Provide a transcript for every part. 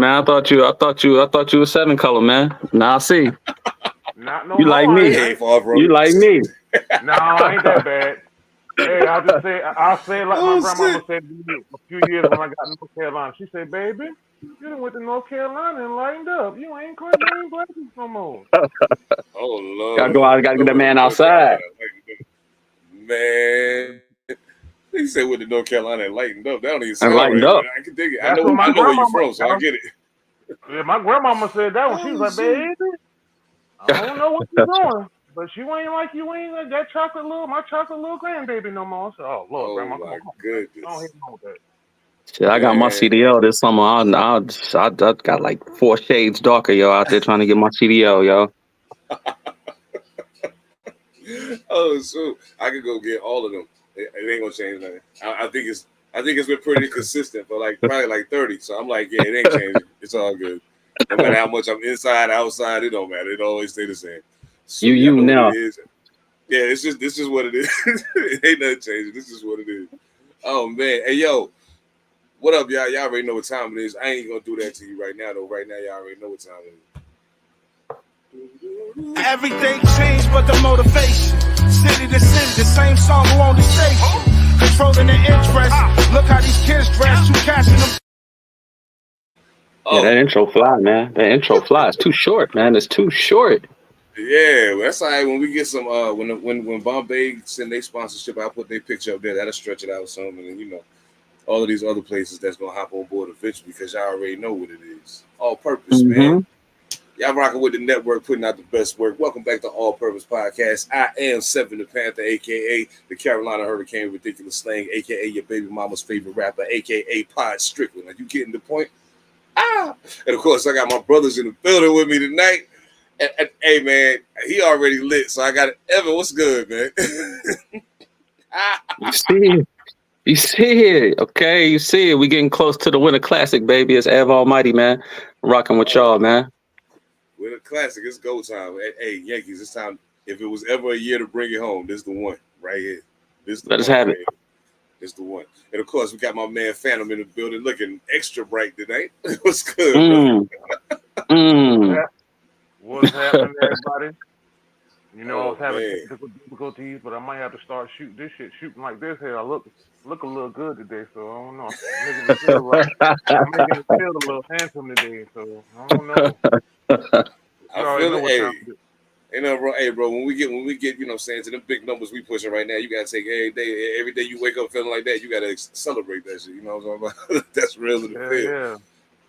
man. I thought you were 7 color, man. Now I see. Not no You like more. me. You like me. No, I ain't that bad. Hey, I'll say it like my Oh grandmama shit! said to me a few years when I got in North Carolina. She said, "Baby, you done went to North Carolina and lightened up. You ain't black no more." Oh Gotta go Lord! out. Gotta get No that with the man North outside. Carolina. Man, he said with the North Carolina and lightened up. That don't even And sound lightened right, up. but I can dig it. That's what my I know where you're grandmama. from, so I get it. Yeah, my grandmama said that when she was Oh like, shit! "Baby, I don't know what you're doing, but you ain't like that my chocolate little grandbaby no more." I said, "Oh Lord, Oh grandma, come my on, man. I don't goodness, hit on with that." Shit, I got my man. CDL this summer. I got like 4 shades darker, yo, out there trying to get my CDL, yo. Oh shoot! I could go get all of them. It ain't gonna change nothing. I think it's been pretty consistent for like probably like 30. So I'm like, yeah, it ain't changing. It's all good. No matter how much I'm inside, outside, it don't matter. It always stay the same. You Sweet, I you know what it now. is. Yeah, it's just this is what it is. It ain't nothing changing. This is what it is. Oh man, hey yo, what up, y'all? Y'all already know what time it is. I ain't gonna do that to you right now, though. Right now, y'all already know what time it is. Everything changed but the motivation. City to city, the same song on the station. Controlling the interest. Look how these kids dress. You catching them. Yeah, that Oh, intro fly, man. That intro fly. It's too short, man. It's too short. yeah, well, that's all right. When we get some, when Bombay send their sponsorship, I'll put their picture up there. That'll stretch it out some, and then all of these other places that's gonna hop on board eventually because y'all already know what it is. All purpose, man. Mm-hmm. Y'all rocking with the network, putting out the best work. Welcome back to All Purpose Podcast. I am Seven Da Pantha, aka the Carolina Hurricane, ridiculous slang, aka your baby mama's favorite rapper, aka Pod Strickland. Are you getting the point? And of course, I got my brothers in the building with me tonight. And hey, man, he already lit, so I got it. Evan, what's good, man? You see it. You see it. Okay, you see it. We getting close to the Winter Classic, baby. It's All Mightee, man. Rocking with y'all, man. With a classic, it's go time. Hey, Yankees, it's time. If it was ever a year to bring it home, this is the one right here. This is the Let us one have right it. here. This is the one. And of course, we got my man Phantom in the building, looking extra bright tonight. What's good, brother? Mm. What's happening, everybody? You know, I Oh was having man. technical difficulties, but I might have to start shooting like this here. I look a little good today, so I don't know. I'm making it feel right. I'm making it feel a little handsome today, so I don't know. You I already feel know it. what time Hey, it is. bro. Hey, bro. When we get, you know, what I'm saying, to them big numbers we pushing right now, you gotta take every day you wake up feeling like that. You gotta celebrate that shit. You know what I'm talking about? That's real in the Yeah, field.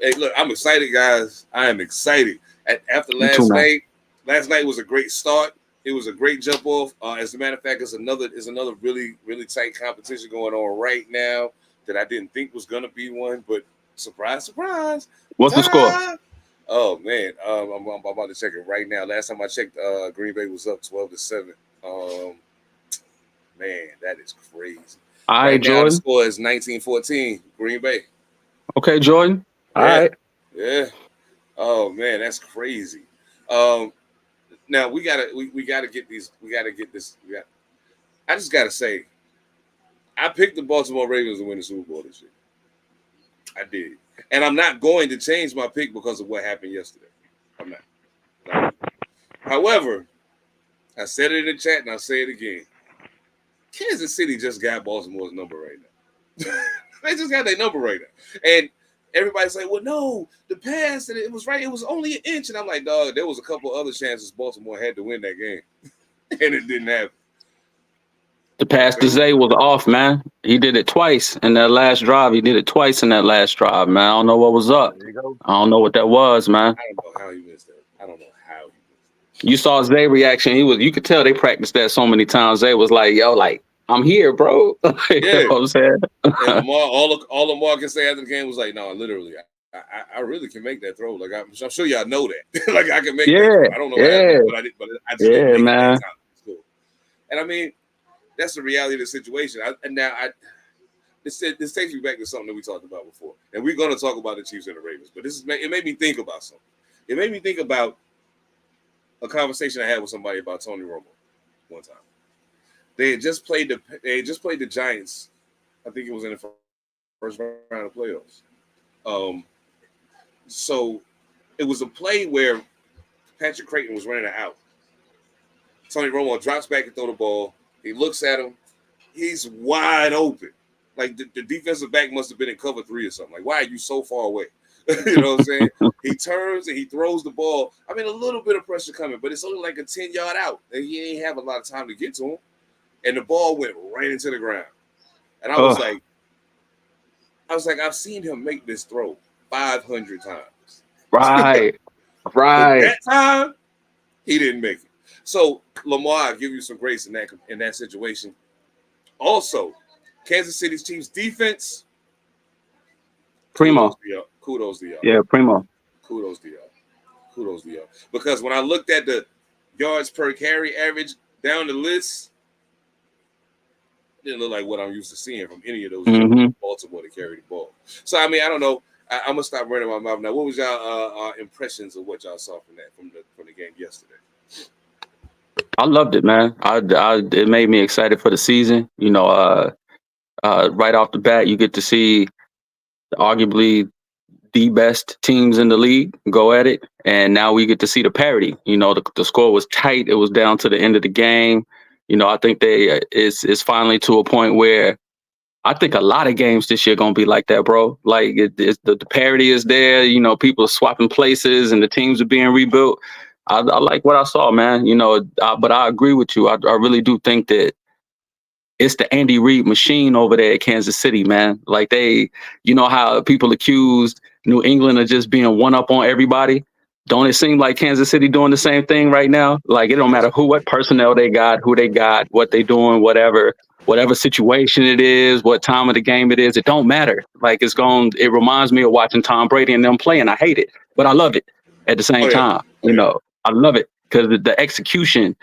yeah. Hey, look, I'm excited, guys. I am excited. After Me too, man. last night was a great start. It was a great jump off. As a matter of fact, it's another really, really tight competition going on right now that I didn't think was gonna be one, but surprise, surprise. What's the score? Ta-da! Oh man, I'm about to check it right now. Last time I checked, Green Bay was up 12-7. Um, man, that is crazy. All right, Right now, the Jordan. score is 19-14, Green Bay. Okay, Jordan. All Yeah, right. yeah. Oh man, that's crazy. Um, now we gotta get these. We gotta get this. I just gotta say, I picked the Baltimore Ravens to win the Super Bowl this year. I did, and I'm not going to change my pick because of what happened yesterday. I'm not. However, I said it in the chat and I'll say it again. Kansas City just got Baltimore's number right now. They just got their number right now. And everybody's like, well, no, the pass, and it was right. It was only an inch. And I'm like, dog, there was a couple other chances Baltimore had to win that game. And it didn't happen. The pass to Zay was off, man. He did it twice in that last drive. He did it twice in that last drive, man. I don't know what was up. There you go. I don't know what that was, man. I don't know how he missed that. I don't know how he missed You saw Zay reaction. You could tell they practiced that so many times. Zay was like, yo, like, I'm here, bro. You that. know what I'm saying? Yeah. And Lamar, all Lamar can say after the game was like, no, literally, I really can make that throw. Like I'm sure y'all know that. Like I can make that Yeah, throw. I don't know yeah, how, but I just didn't yeah, make it that man. time. It's cool. And I mean, that's the reality of the situation. This takes me back to something that we talked about before, and we're going to talk about the Chiefs and the Ravens. But it made me think about something. It made me think about a conversation I had with somebody about Tony Romo one time. They had just played the Giants. I think it was in the first round of playoffs. So it was a play where Patrick Creighton was running out. Tony Romo drops back and throw the ball. He looks at him. He's wide open. Like the defensive back must have been in cover 3 or something. Like, why are you so far away? You know what I'm saying? He turns and he throws the ball. I mean, a little bit of pressure coming, but it's only like a 10-yard out. And he ain't have a lot of time to get to him. And the ball went right into the ground. And I was like, I've seen him make this throw 500 times. Right. But Right. that time, he didn't make it. So Lamar, I give you some grace in that situation. Also, Kansas City Chiefs defense. Primo. Kudos to y'all. Yeah, Primo. Kudos to y'all. Because when I looked at the yards per carry average down the list, it didn't look like what I'm used to seeing from any of those Baltimore to carry the ball. So I mean, I don't know. I'm gonna stop running my mouth now. What was y'all impressions of what y'all saw from the game yesterday? I loved it, man. It made me excited for the season. You know, right off the bat, you get to see arguably the best teams in the league go at it, and now we get to see the parity. You know, the score was tight. It was down to the end of the game. You know, I think it's finally to a point where I think a lot of games this year gonna be like that, bro. Like the parity is there. You know, people are swapping places and the teams are being rebuilt. I like what I saw, man. You know, but I agree with you. I really do think that it's the Andy Reid machine over there at Kansas City, man. Like you know how people accused New England of just being one up on everybody. Don't it seem like Kansas City doing the same thing right now? Like it don't matter what personnel they got, who they got, what they doing, whatever situation it is, what time of the game it is, it don't matter. Like it reminds me of watching Tom Brady and them play, and I hate it, but I love it at the same time. You know, I love it because that execution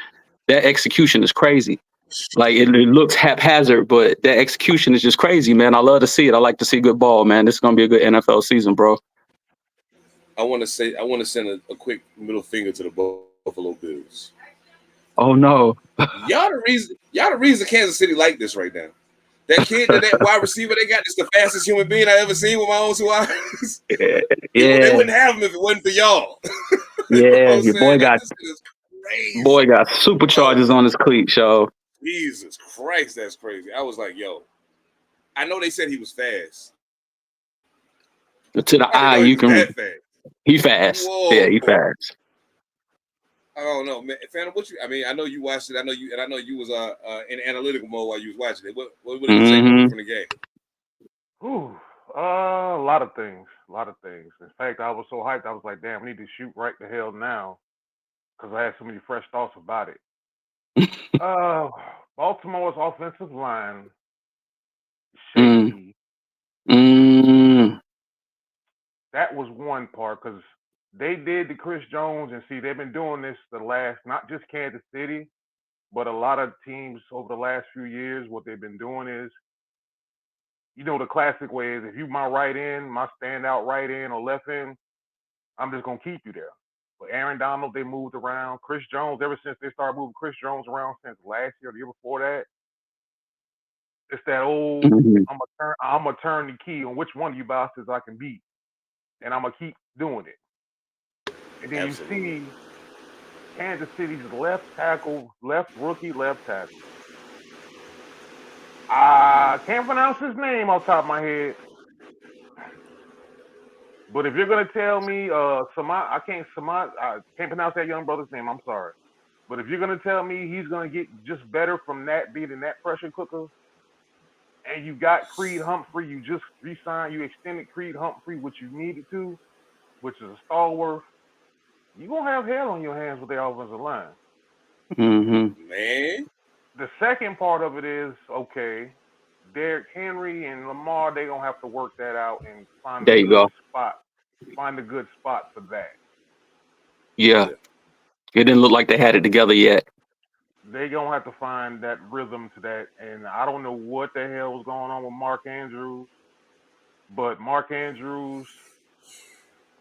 is crazy. Like it looks haphazard, but that execution is just crazy, man. I love to see it. I like to see good ball, man. This is gonna be a good NFL season, bro. I want to send a quick middle finger to the Buffalo Bills. Oh no. Y'all the reason Kansas City like this right now. That kid, that wide receiver they got is the fastest human being I ever seen with my own 2 eyes. Yeah. They wouldn't have him if it wasn't for y'all. Yeah, your boy got superchargers on his cleats, yo. Jesus Christ, that's crazy. I was like, yo, I know they said he was fast. To the eye, you can. He fast. Whoa. Yeah, he fast. I don't know, man. Phantom, I know you watched it. I know you was in analytical mode while you was watching it. What did you take from the game? Ooh, a lot of things. In fact, I was so hyped. I was like, damn, we need to shoot right the hell now, because I had so many fresh thoughts about it. Baltimore's offensive line, shaky. That was one part, because they did the Chris Jones, and see, they've been doing this the last, not just Kansas City, but a lot of teams over the last few years. What they've been doing is, you know, the classic way is, if you my right end, my standout right end or left end, I'm just gonna keep you there. But Aaron Donald, they moved around. Chris Jones, ever since they started moving Chris Jones around since last year, the year before that, it's that old, I'm gonna turn the key on which one of you bastards I can beat, and I'm gonna keep doing it. And then you see Kansas City's left rookie left tackle. I can't pronounce his name off the top of my head. But if you're gonna tell me I can't pronounce that young brother's name, I'm sorry. But if you're gonna tell me he's gonna get just better from that being in that pressure cooker, and you got Creed Humphrey, you just you extended Creed Humphrey, which you needed to, which is a stalwart, you're gonna have hell on your hands with the offensive line. Man. The second part of it is, okay, Derrick Henry and Lamar, they gonna have to work that out and find a good spot. Find a good spot for that. Yeah. It didn't look like they had it together yet. They gonna have to find that rhythm to that, and I don't know what the hell was going on with Mark Andrews, but Mark Andrews,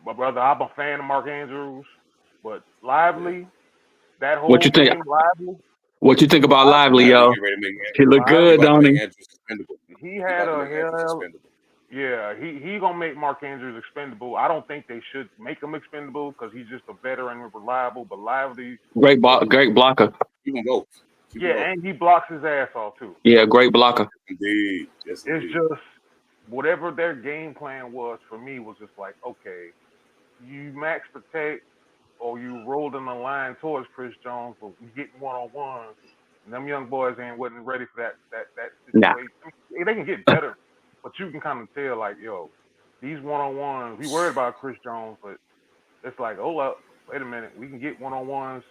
my brother, I'm a fan of Mark Andrews, but Lively, that whole game, Lively. What you think about Lively, yo? He looked good, don't he? He had a hell. Yeah, he gonna make Mark Andrews expendable. I don't think they should make him expendable because he's just a veteran and reliable, but lively. Great blocker. Keep them both. Keep them Yeah, both. and he blocks his ass off too. Yeah, great blocker. Indeed. Yes, It's indeed. just whatever their game plan was for me was just like, okay, you max protect or you rolled in the line towards Chris Jones, but we getting one on ones. And them young boys wasn't ready for that Nah. situation. I mean, they can get better, but you can kind of tell like, yo, these one on ones. We worried about Chris Jones, but it's like, hold up, wait a minute, we can get one on ones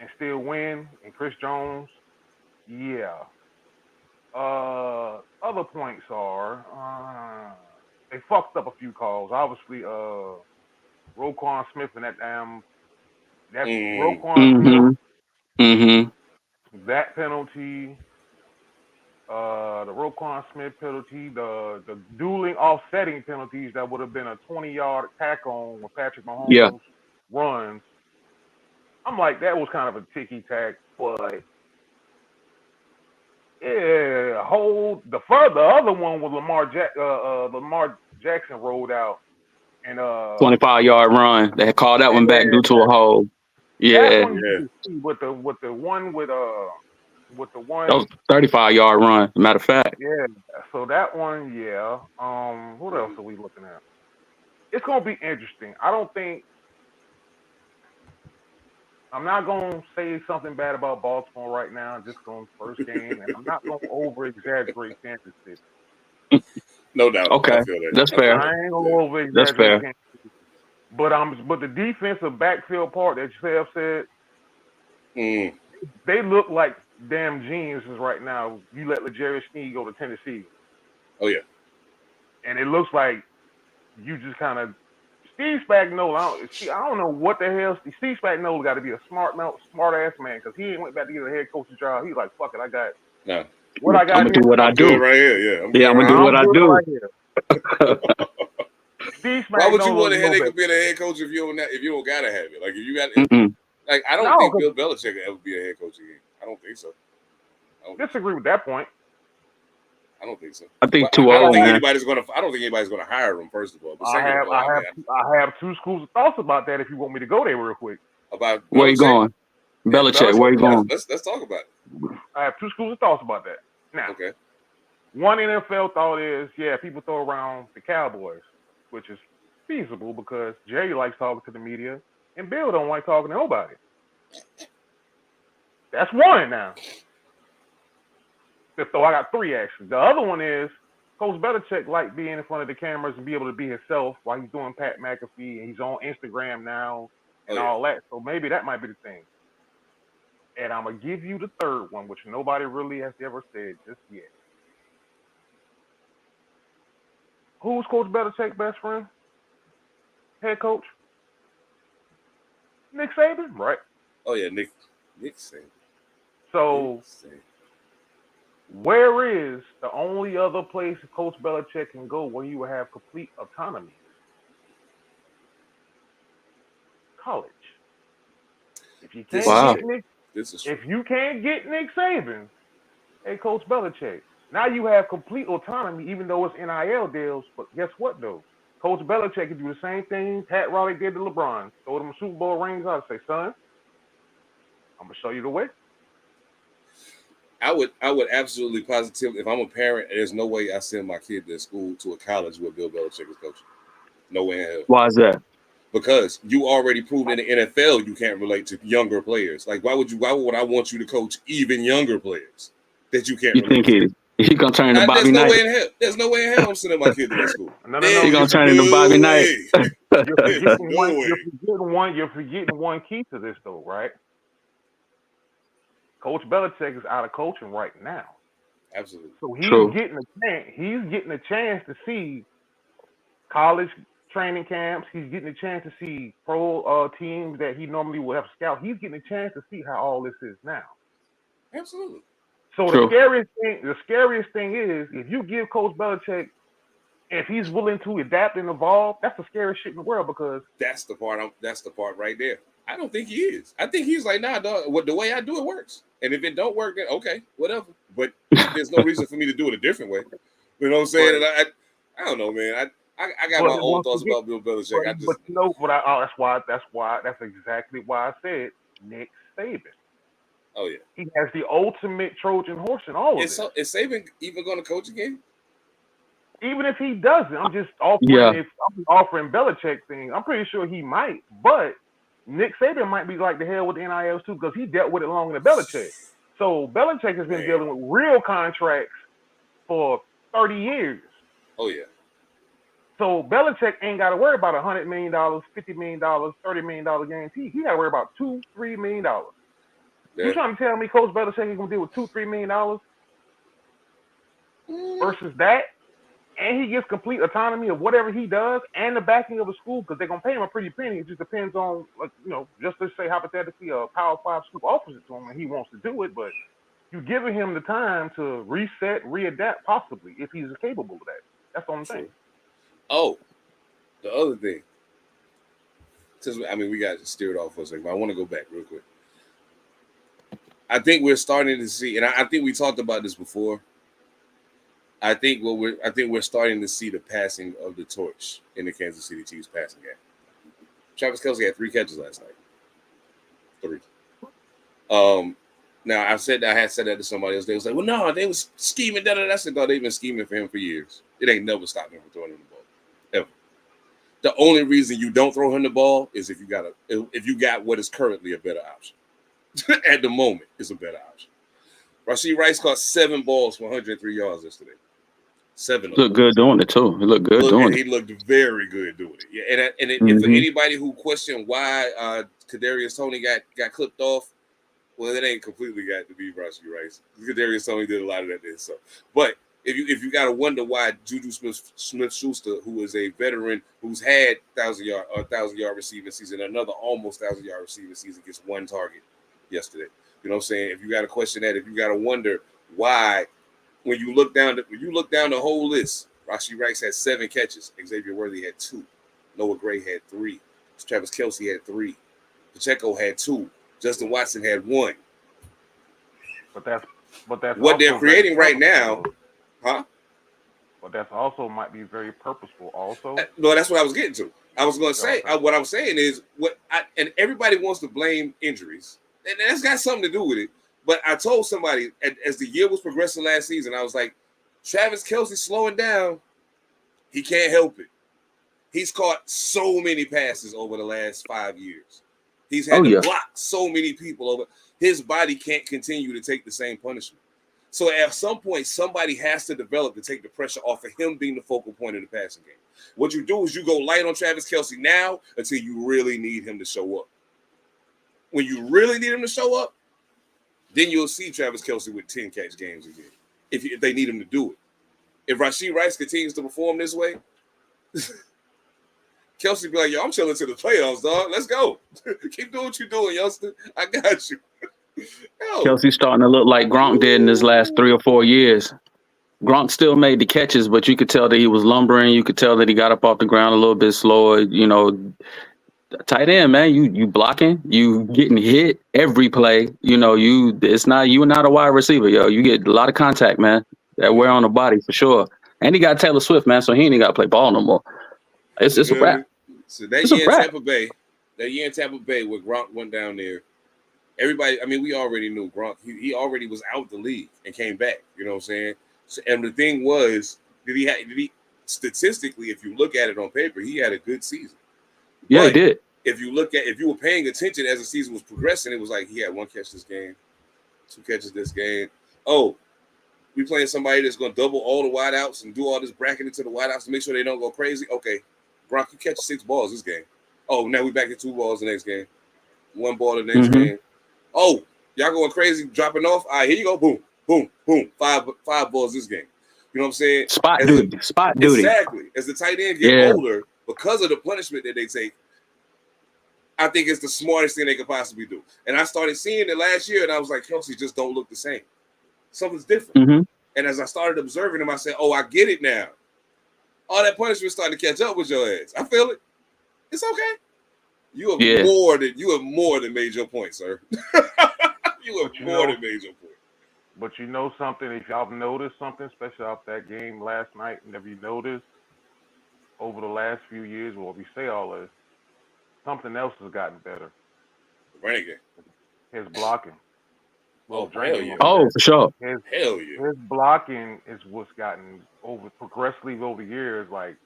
and still win. And Chris Jones, yeah. Other points are they fucked up a few calls. Obviously, Roquan Smith and that Roquan Smith, that penalty, the Roquan Smith penalty, the dueling offsetting penalties that would have been a 20-yard tack on when Patrick Mahomes runs. I'm like, that was kind of a ticky tack, but yeah, the other one was Lamar Jackson rolled out and 25-yard run. They had called that one back due to a hold. that Yeah, one you can see with the one with the one that was 35-yard run. Matter of fact, yeah. So that one, yeah. What else are we looking at? It's gonna be interesting. I'm not gonna say something bad about Baltimore right now. Just going first game, and I'm not gonna over exaggerate Kansas City. No doubt. okay, I feel that. that's fair. I ain't gonna over That's exaggerate fair. Kansas City. But the defensive backfield part that Jeff said, they look like damn geniuses right now. You let L'Jarius Sneed go to Tennessee. Oh yeah. And it looks like you just kind of Steve Spagnuolo. I don't know what the hell. Steve Spagnuolo got to be a smart ass man because he ain't went back to get a head coaching job. He's like, fuck it, I got what I got. I'm gonna do what I do right here. Yeah, I'm gonna do what I do. Right here. Steve Spagnuolo. Why would you want a headache of being a head coach if you don't gotta have it? Like if you got like I don't think Bill Belichick will ever be a head coach again. I don't think so. I disagree with that point. I don't think so. I think too old. I don't think anybody's gonna hire him. First of all, but I have two schools of thoughts about that. If you want me to go there real quick. About where you going? Belichick, where you going? Let's talk about it. I have two schools of thoughts about that. Now, okay. One NFL thought is, people throw around the Cowboys, which is feasible because Jerry likes talking to the media and Bill don't like talking to nobody. That's one now. So I got three actually. The other one is Coach Belichick like being in front of the cameras and be able to be himself while he's doing Pat McAfee and he's on Instagram now and all that. So maybe that might be the thing. And I'm going to give you the third one, which nobody really has ever said just yet. Who's Coach Belichick's best friend? Head coach? Nick Saban, right? Oh yeah, Nick Saban. So where is the only other place Coach Belichick can go where you will have complete autonomy? College. If you can't get Nick, if you can't get Nick Saban, hey Coach Belichick, now you have complete autonomy, even though it's NIL deals. But guess what though? Coach Belichick can do the same thing Pat Riley did to LeBron. Throw them Super Bowl rings out and say, son, I'm gonna show you the way. I would absolutely positively, if I'm a parent, there's no way I send my kid to school to a college where Bill Belichick is coaching. No way in hell. Why is that? Because you already proved in the NFL you can't relate to younger players. Like why would I want you to coach even younger players that you can't relate to? He's gonna turn into Bobby Knight. There's no way in hell I'm sending my kid to that school. No. He's gonna turn into Bobby Knight. You're forgetting one key to this though, right? Coach Belichick is out of coaching right now. Absolutely. So he's getting a chance to see college training camps. He's getting a chance to see pro teams that he normally would have scout. He's getting a chance to see how all this is now. Absolutely. So the scariest thing is if you give Coach Belichick, if he's willing to adapt and evolve, that's the scariest shit in the world because that's the part right there. I don't think he is. I think he's like, nah, dog, the way I do it works. And if it don't work, then okay, whatever. But there's no reason for me to do it a different way. You know what I'm saying? I don't know, man. I got my own thoughts about Bill Belichick. But you know what? That's exactly why I said Nick Saban. Oh yeah. He has the ultimate Trojan horse in all of Is this. Saban even going to coach again? Even if he doesn't, I'm just offering. Yeah. I'm offering Belichick thing. I'm pretty sure he might, but Nick Saban might be like the hell with the NILs too because he dealt with it longer than Belichick. So Belichick has been dealing with real contracts for 30 years. Oh yeah. So Belichick ain't got to worry about $100 million, $50 million, $30 million guarantee. He got to worry about $2-3 million. Yeah. You trying to tell me Coach Belichick is gonna deal with $2-3 million versus that, and he gets complete autonomy of whatever he does and the backing of a school because they're gonna pay him a pretty penny. It just depends on, like, just to say hypothetically, a Power 5 school offers it to him and he wants to do it, but you're giving him the time to reset, readapt, possibly if he's capable of that. That's the only thing. Oh, the other thing. Since we got to steer it off for a second, but I want to go back real quick. I think we're starting to see, and I think we talked about this before. I think we're starting to see the passing of the torch in the Kansas City Chiefs passing game. Travis Kelce had 3 catches last night. 3. Now I had said that to somebody else. They was like, "Well, no, they was scheming." I said, "No, they've been scheming for him for years. It ain't never stopped him from throwing him the ball, ever. The only reason you don't throw him the ball is if you got what is currently a better option. At the moment, it's a better option. Rashee Rice caught 7 balls for 103 yards yesterday. 7 of them. Looked good doing it too. He looked good doing it. He looked very good doing it. Yeah, and for anybody who questioned why Kadarius Toney got clipped off, well, it ain't completely got to be Rashee Rice. Kadarius Toney did a lot of that there. So, but if you got to wonder why Juju Smith-Schuster, who is a veteran who's had 1,000-yard receiving season, another almost 1,000-yard receiving season, gets 1 target yesterday. You know what I'm saying? If you got to question that, if you got to wonder why, when you look down the whole list, Rashee Rice had 7 catches, Xavier Worthy had 2, Noah Gray had 3, Travis Kelce had 3, Pacheco had 2, Justin Watson had 1. But that's what they're creating right now, huh? But that's also might be very purposeful. Also, no, that's what I was getting to. I was going to say what I'm saying is and everybody wants to blame injuries, and that's got something to do with it. But I told somebody as the year was progressing last season, I was like, Travis Kelce slowing down, he can't help it. He's caught so many passes over the last 5 years. He's had to block so many people over. His body can't continue to take the same punishment. So at some point, somebody has to develop to take the pressure off of him being the focal point of the passing game. What you do is you go light on Travis Kelce now until you really need him to show up. When you really need him to show up, then you'll see Travis Kelce with 10 catch games again, if they need him to do it. If Rashee Rice continues to perform this way, Kelce be like, "Yo, I'm chilling to the playoffs, dog. Let's go. Keep doing what you're doing, youngster. I got you." Kelce's starting to look like Gronk did in his last 3 or 4 years. Gronk still made the catches, but you could tell that he was lumbering. You could tell that he got up off the ground a little bit slower. Tight end, man, you blocking, you getting hit every play. You're not a wide receiver, yo. You get a lot of contact, man. That wear on the body for sure. And he got Taylor Swift, man, so he ain't got to play ball no more. It's a wrap. So that year in Tampa Bay, where Gronk went down there, everybody, we already knew Gronk. He already was out the league and came back. You know what I'm saying? So, and the thing was, did he statistically, if you look at it on paper, he had a good season. Yeah, he did. If you were paying attention as the season was progressing, it was like he had 1 catch this game, 2 catches this game. Oh, we playing somebody that's going to double all the wideouts and do all this bracketing to the wideouts to make sure they don't go crazy. Okay, Gronk, you catch 6 balls this game. Oh, now we back at 2 balls the next game, 1 ball the next game. Oh, y'all going crazy, dropping off. All right, here you go. Boom, boom, boom. 5 balls this game. You know what I'm saying? Spot duty. Exactly. As the tight end get older, because of the punishment that they take, I think it's the smartest thing they could possibly do. And I started seeing it last year, and I was like, Kelce just don't look the same. Something's different. And as I started observing him, I said, oh, I get it now. All that punishment starting to catch up with your ass. I feel it. It's okay. You have more than made your point, sir. You have more than made your point. But you know something, if y'all noticed something, especially off that game last night, and if you noticed, over the last few years, well, we say all this, something else has gotten better. Renegade. His blocking. Oh, Drinking hell yeah. Oh, for sure. Hell yeah. His blocking is what's gotten progressively over years. Like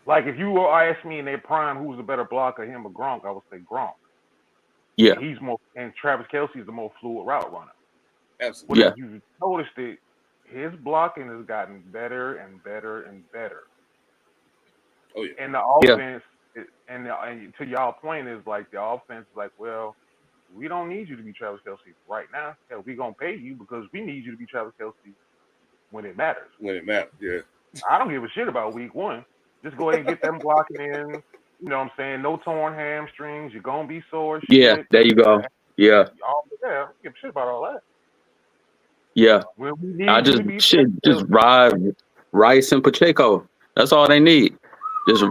if you were ask me in their prime who's the better blocker, him or Gronk, I would say Gronk. Yeah. And Travis Kelce's the more fluid route runner. Absolutely. But if you noticed it, his blocking has gotten better and better and better. Oh yeah. And the offense, and to y'all point is like the offense is like, well, we don't need you to be Travis Kelce right now. Hell, we gonna pay you because we need you to be Travis Kelce when it matters. When it matters, yeah. I don't give a shit about week one. Just go ahead and get them blocking in. You know what I'm saying? No torn hamstrings. You're gonna be sore as Yeah, shit. there you go. Yeah. I don't give a shit about all that. Yeah. Well, we need I you just to be just ride Rice and Pacheco. That's all they need. Just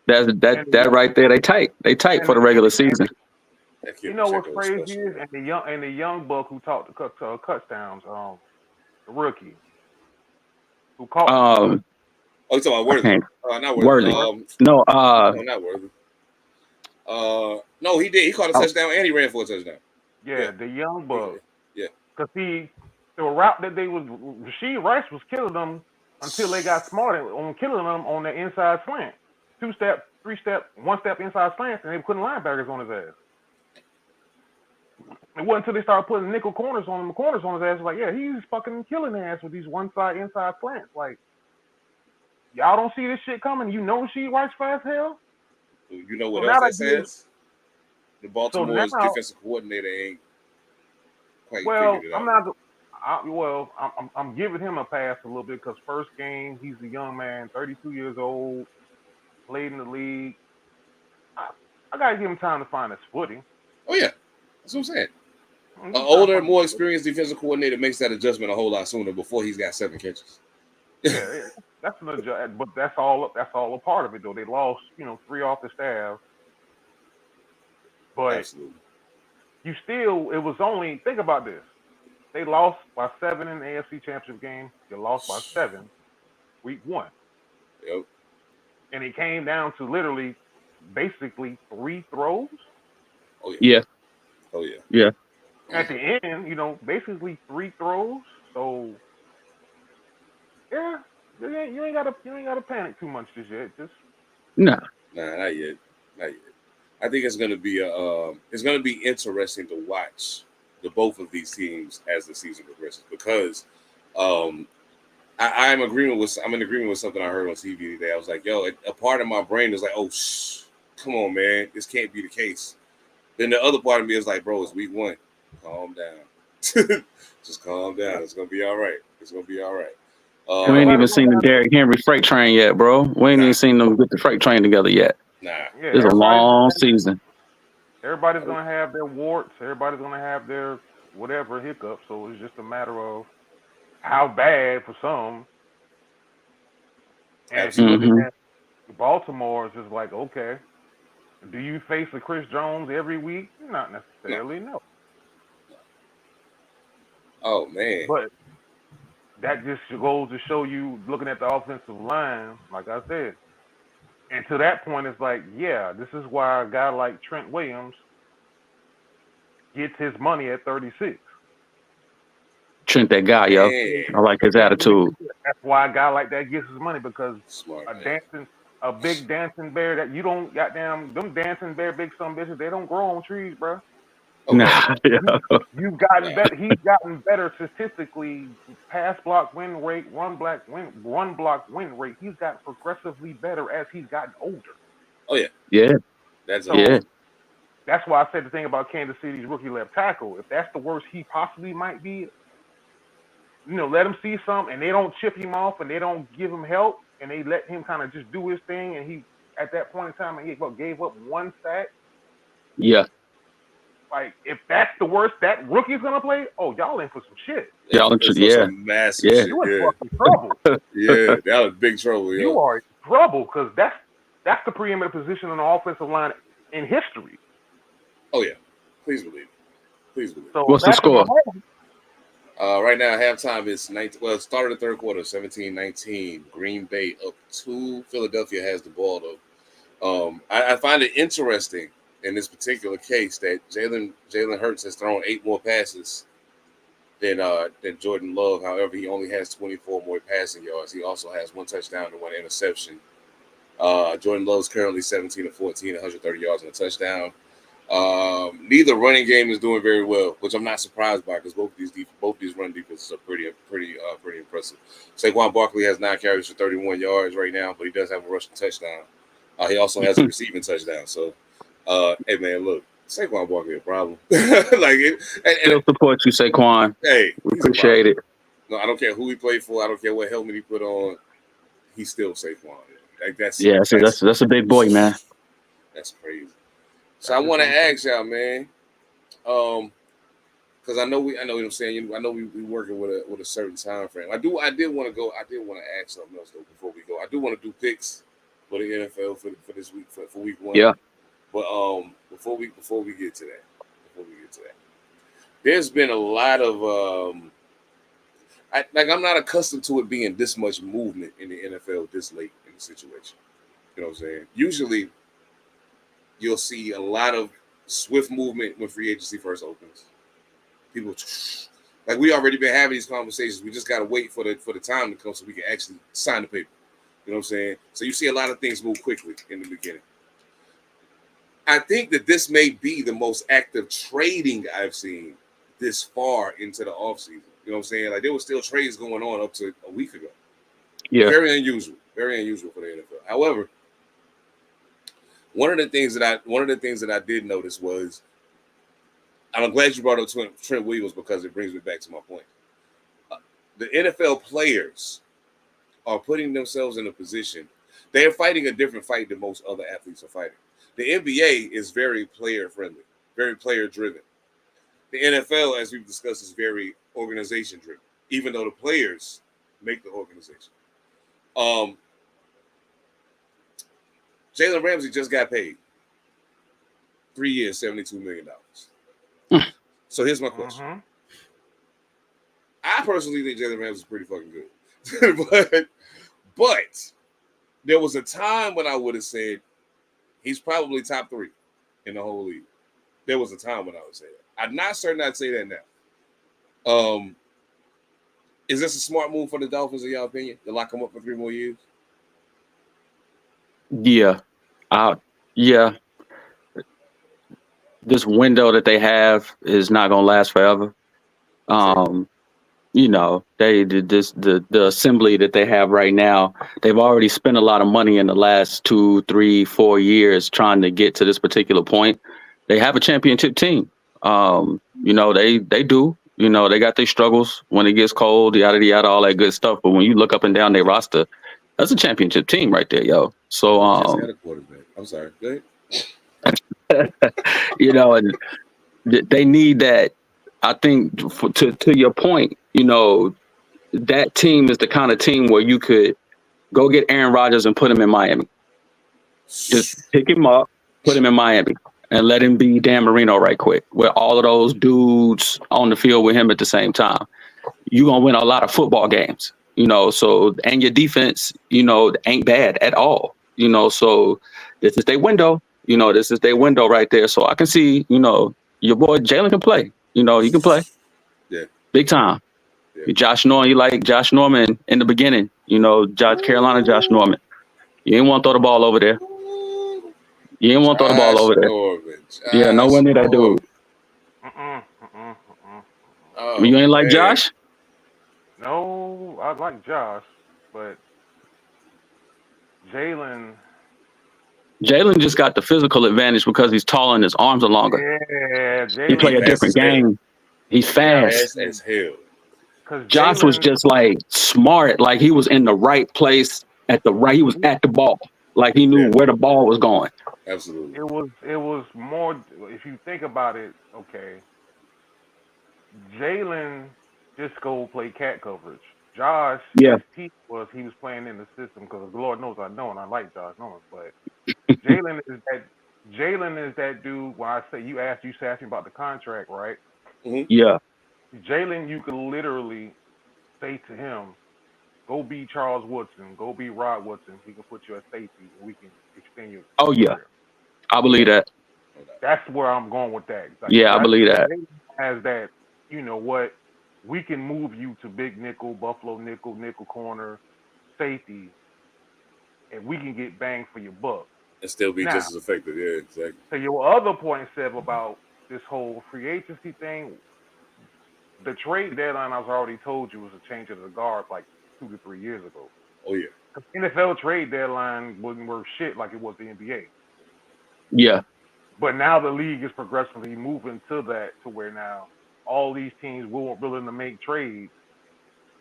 that right there. They tight for the regular season. You know what's crazy is and the young buck who taught the touchdowns, the rookie who caught. Oh, you talking about Worthy? Not Worthy. No, no, not Worthy. No, he did. He caught a touchdown and he ran for a touchdown. Yeah, the young buck. Yeah. Because the route that Rashid Rice was killing them until they got smarter on killing them on the inside slant. 2-step, 3-step, 1-step inside slants, and they putting linebackers on his ass. It wasn't until they started putting nickel corners on his ass. Like, yeah, he's fucking killing the ass with these one-side inside slants. Like, y'all don't see this shit coming. You know Rashid Rice fast hell? You know what else that says? The Baltimore's defensive coordinator ain't quite figured it out. I'm giving him a pass a little bit because first game, he's a young man, 32 years old, played in the league. I got to give him time to find his footing. Oh, yeah. That's what I'm saying. An older, more experienced defensive coordinator makes that adjustment a whole lot sooner before he's got 7 catches. Yeah, that's an adjustment, but that's all a part of it, though. They lost, 3 off the staff. But absolutely. it was only, think about this. They lost by 7 in the AFC Championship game. They lost by 7 week 1. Yep. And it came down to literally, basically 3 throws. Oh, yeah. Yeah. Oh, yeah. Yeah. At the end, basically 3 throws. So, yeah, you ain't gotta panic too much just yet. Nah, not yet. I think it's gonna be interesting to watch both of these teams as the season progresses because I'm in agreement with something I heard on TV today. I was like, yo, a part of my brain is like, oh, come on, man, this can't be the case. Then the other part of me is like, bro, it's week 1. Calm down. Just calm down. It's gonna be all right. We ain't even seen the Derrick Henry freight train yet, bro. We ain't even seen them get the freight train together yet. Nah. Yeah, it's a long season. Everybody's gonna have their warts. Everybody's gonna have their whatever hiccups. So it's just a matter of how bad for some. And if you look at that, Baltimore is just like, okay, do you face a Chris Jones every week? Not necessarily, no. Oh man. But that just goes to show you, looking at the offensive line, like I said, and to that point, it's like, yeah, this is why a guy like Trent Williams gets his money at 36. Trent, that guy, yo. I like his attitude. That's why a guy like that gets his money because a big dancing bear that you don't goddamn them dancing bear big some bitches, they don't grow on trees, bro. Okay. Nah, You've gotten better. He's gotten better statistically. Pass block win rate, run block win rate. He's gotten progressively better as he's gotten older. Oh yeah, yeah. That's why I said the thing about Kansas City's rookie left tackle. If that's the worst he possibly might be, let him see something, and they don't chip him off, and they don't give him help, and they let him kind of just do his thing, and he at that point in time he gave up 1 sack. Yeah. Like, if that's the worst that rookie's gonna play, y'all in for some shit. Y'all in some massive shit. You in fucking trouble. Yeah, that was big trouble. Yo. You are in trouble because that's the preeminent position on the offensive line in history. Oh yeah, please believe it. So what's the score? Right now, halftime is 19. Well, it started the third quarter, 17-19. Green Bay up 2. Philadelphia has the ball, though. I find it interesting in this particular case that Jalen Hurts has thrown 8 more passes than Jordan Love. However, he only has 24 more passing yards. He also has 1 touchdown and 1 interception. Jordan Love's currently 17 of 14, 130 yards and a touchdown. Neither running game is doing very well, which I'm not surprised by because both these run defenses are pretty impressive. Saquon Barkley has 9 carries for 31 yards right now, but he does have a rushing touchdown. He also has a receiving touchdown. So, hey man, look, Saquon Barkley a problem. Still support you, Saquon. Hey, we appreciate it. No, I don't care who he played for. I don't care what helmet he put on. He's still Saquon. That's a big boy, man. That's crazy. So I want to ask y'all, man, because I know what I'm saying. I know we working with a certain time frame. I did want to ask something else though before we go. I do want to do picks for the NFL for this week for week 1. Yeah. But before we get to that, there's been a lot of I'm not accustomed to it being this much movement in the NFL this late in the situation. You know what I'm saying? Usually, you'll see a lot of swift movement when free agency first opens. People, like we already been having these conversations. We just gotta wait for the time to come so we can actually sign the paper. You know what I'm saying? So you see a lot of things move quickly in the beginning. I think that this may be the most active trading I've seen this far into the offseason. You know what I'm saying? Like there were still trades going on up to a week ago. Yeah. Very unusual for the NFL. However, one of the things that I did notice was, and I'm glad you brought up Trent Williams because it brings me back to my point. The NFL players are putting themselves in a position. They are fighting a different fight than most other athletes are fighting. The NBA is very player friendly, very player driven. The NFL, as we've discussed, is very organization driven, even though the players make the organization. Jalen Ramsey just got paid 3 years, $72 million. So here's my question. I personally think Jalen Ramsey is pretty fucking good. but there was a time when I would have said he's probably top 3 in the whole league. There was a time when I would say that. I'm not certain I'd say that now. Is this a smart move for the Dolphins, in your opinion, to lock him up for 3 more years? Yeah. Yeah. This window that they have is not going to last forever. You know, the assembly that they have right now, they've already spent a lot of money in the last 2, 3, 4 years trying to get to this particular point. They have a championship team. You know, they do. You know, they got their struggles when it gets cold, yada, yada, all that good stuff. But when you look up and down their roster, that's a championship team right there, yo. So, just had a quarterback. I'm sorry. Go ahead. You know, and they need that. I think to your point, you know, that team is the kind of team where you could go get Aaron Rodgers and put him in Miami. Just pick him up, put him in Miami, and let him be Dan Marino right quick with all of those dudes on the field with him at the same time. You're going to win a lot of football games, you know, so, and your defense, you know, ain't bad at all, you know, so this is their window, you know, this is their window right there. So I can see, you know, your boy Jalen can play, you know, he can play. Yeah. Big time. Yeah. Josh Norman, you like Josh Norman in the beginning, you know, Carolina Josh Norman. You ain't want to throw the ball over there. You ain't want to throw the ball over there. Yeah, no one near that dude. Oh, you ain't like Josh? No, I like Josh, but Jalen just got the physical advantage because he's taller and his arms are longer. Yeah, Jalen. He play a different game. He's fast. Fast as hell. Josh was just like smart, like he was in the right place he was at the ball. Like he knew where the ball was going. Absolutely. It was more, if you think about it, okay. Jalen just go play cat coverage. Josh, his peak was he was playing in the system because Lord knows I know and I like Josh Norman, but Jalen is that dude. When I say you asked me about the contract, right? Mm-hmm. Yeah. Jalen, you can literally say to him, "Go be Charles Woodson, go be Rod Woodson. We can put you at safety, and we can extend Oh your yeah, career." I believe that. That's where I'm going with that. Like, Yeah, I believe that. Jalen has that. You know what? We can move you to big nickel, buffalo nickel, nickel corner, safety, and we can get bang for your buck. And still be Now, just as effective. Yeah, exactly. to your other point, Seb, about this whole free agency thing, the trade deadline I've already told you was a change of the guard like 2 to 3 years ago. Oh yeah. NFL trade deadline wasn't worth shit like it was the NBA. Yeah, But now the league is progressively moving to that, to where now all these teams will willing to make trades,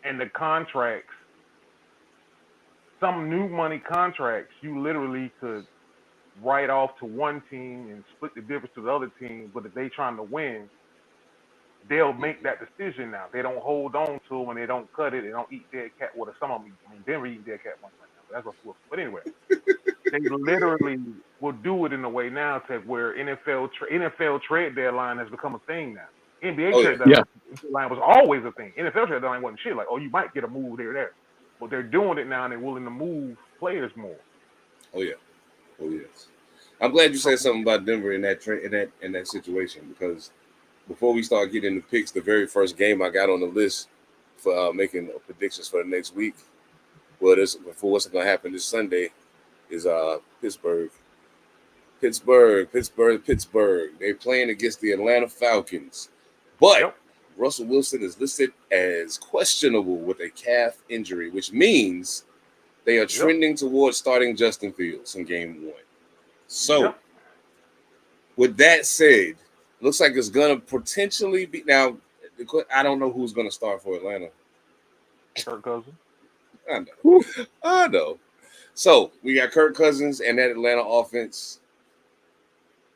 and the contracts, some new money contracts, you literally could write off to one team and split the difference to the other team. But if they trying to win, they'll make that decision now. They don't hold on to them and they don't cut it. They don't eat dead cat. Well, some of them, I mean, Denver eating dead cat money right now. But that's what's. But anyway, they literally will do it in a way now to where NFL trade deadline has become a thing now. NBA Oh trade yeah. yeah. deadline was always a thing. NFL trade deadline wasn't shit. Like, oh, you might get a move there. But they're doing it now and they're willing to move players more. Oh yeah. Oh yes. I'm glad you said something about Denver in that situation, because before we start getting the picks, the very first game I got on the list for making predictions for the next week, for what's going to happen this Sunday, is Pittsburgh. They're playing against the Atlanta Falcons, but Yep. Russell Wilson is listed as questionable with a calf injury, which means they are trending towards starting Justin Fields in game 1. So, Yep. with that said, looks like it's going to potentially be. Now, I don't know who's going to start for Atlanta. Kirk Cousins. I know. So, we got Kirk Cousins and that Atlanta offense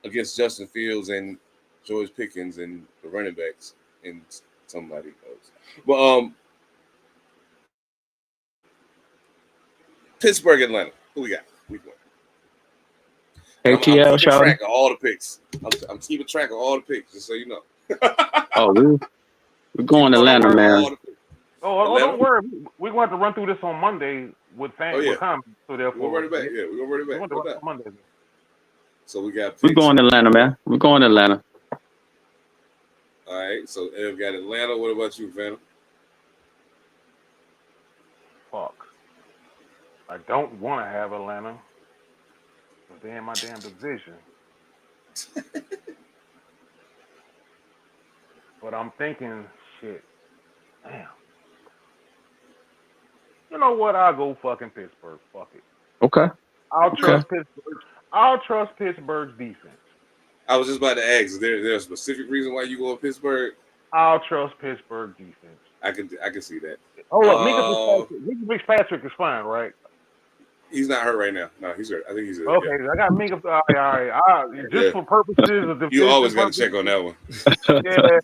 against Justin Fields and George Pickens and the running backs and somebody else. But Pittsburgh, Atlanta. Who we got? Week 1. I'm ATL, keeping shouting. track of all the picks. I'm keeping track of all the picks, just so you know. Oh, we're going to Atlanta, man. Oh, don't worry. We're going to have to run through this on Monday with fans, with comments. So We're therefore, going to run it back. Yeah, we're going to run it back. We're going to run on Monday. So we got picks. We're going to Atlanta, man. We're going to Atlanta. All right. So Ev got Atlanta. What about you, Phantom? Fuck. I don't want to have Atlanta, but they're in my damn division. But I'm thinking, shit, damn. You know what? I'll go fucking Pittsburgh. Fuck it. Okay. I'll trust Pittsburgh. I'll trust Pittsburgh's defense. I was just about to ask, is there a specific reason why you go with Pittsburgh? I'll trust Pittsburgh defense. I can see that. Oh, look, Minka Fitzpatrick is fine, right? He's not hurt right now. No, he's hurt. I think he's hurt. Okay, yeah. I got Minka. All right. Just for purposes of you always got to check on that one. Yeah,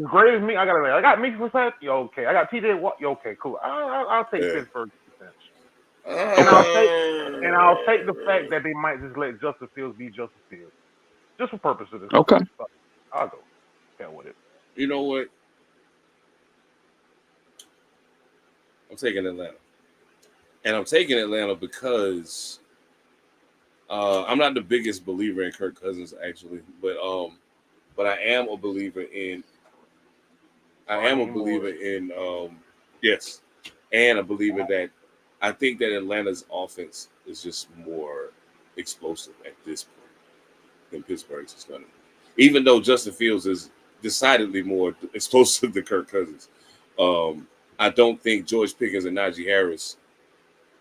great as me. I got Minka Fitzpatrick. Okay, I got TJ Watt. Okay, cool. I'll take Pittsburgh defense. And I'll take the fact that they might just let Justin Fields be Justin Fields, just for purposes of this. Okay. I'll go. Hell with it. You know what? I'm taking Atlanta. And I'm taking Atlanta because I'm not the biggest believer in Kirk Cousins, actually, but I am a believer in yes, and a believer that I think that Atlanta's offense is just more explosive at this point than Pittsburgh's is going to be. Even though Justin Fields is decidedly more explosive than Kirk Cousins, I don't think George Pickens and Najee Harris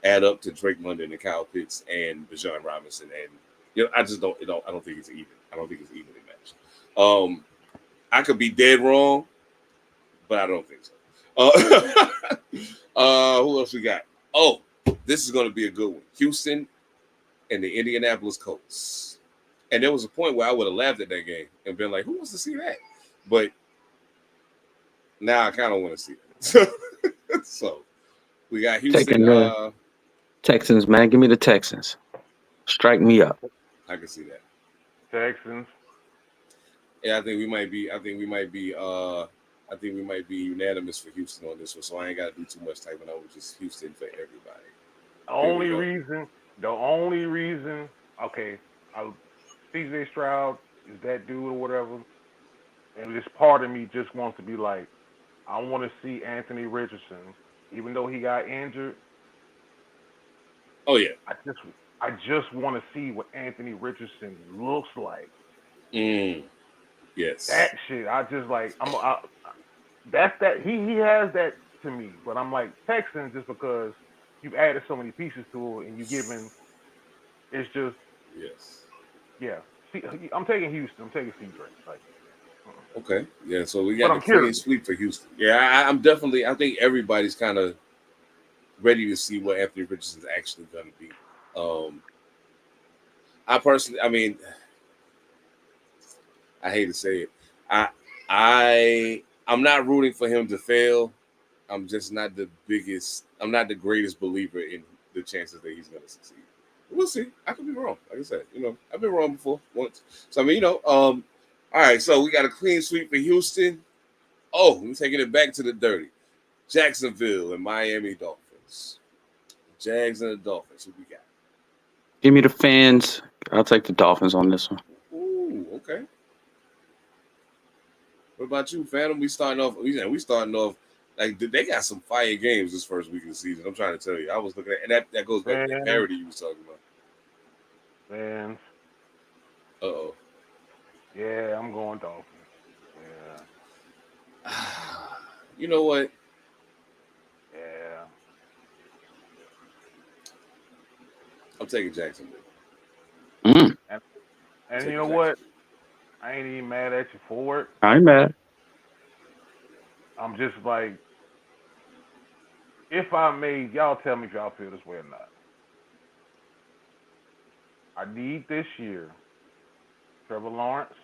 add up to Drake London and Kyle Pitts and Bijan Robinson, and I just don't. I don't think it's even. I don't think it's evenly matched. I could be dead wrong, but I don't think so. Who else we got? Oh, this is going to be a good one. Houston and the Indianapolis Colts. And there was a point where I would have laughed at that game and been like, "Who wants to see that?" But now I kind of want to see it. So we got Houston. Texans, man. Give me the Texans. Strike me up. I can see that. Texans. Yeah, I think we might be I think we might be unanimous for Houston on this one, so I ain't got to do too much typing out. Just Houston for everybody. The only reason, okay, CJ Stroud is that dude or whatever, and this part of me just wants to be like, I want to see Anthony Richardson, even though he got injured. Oh yeah, I just want to see what Anthony Richardson looks like. Yes. That shit, I just like that's that he has that to me, but I'm like Texans just because you've added so many pieces to it and you given it's just yeah. See, I'm taking Houston. I'm taking CJ. Like, okay, yeah. So we got a clean curious. sweep for Houston. Yeah, I'm definitely. I think everybody's kind of ready to see what Anthony Richardson's actually going to be. I personally, I mean, I hate to say it. I'm not rooting for him to fail. I'm just not the biggest. I'm not the greatest believer in the chances that he's going to succeed. We'll see. I could be wrong. Like I said, I've been wrong before once. So I mean, all right. So we got a clean sweep for Houston. Oh, we're taking it back to the dirty. Jacksonville and Miami Dolphins. Jags and the Dolphins. Who we got? Give me the fans. I'll take the Dolphins on this one. Ooh, okay. What about you, Phantom? We starting off like they got some fire games this first week of the season. I'm trying to tell you. I was looking at, and that goes back to the parody you was talking about. Fans. Uh-oh. Yeah, I'm going Dolphins. Yeah. You know what? Yeah. I'm taking Jacksonville. And you know what? I ain't even mad at you for it. I ain't mad. I'm just like, if I may, y'all tell me if y'all feel this way or not. I need this year, Trevor Lawrence.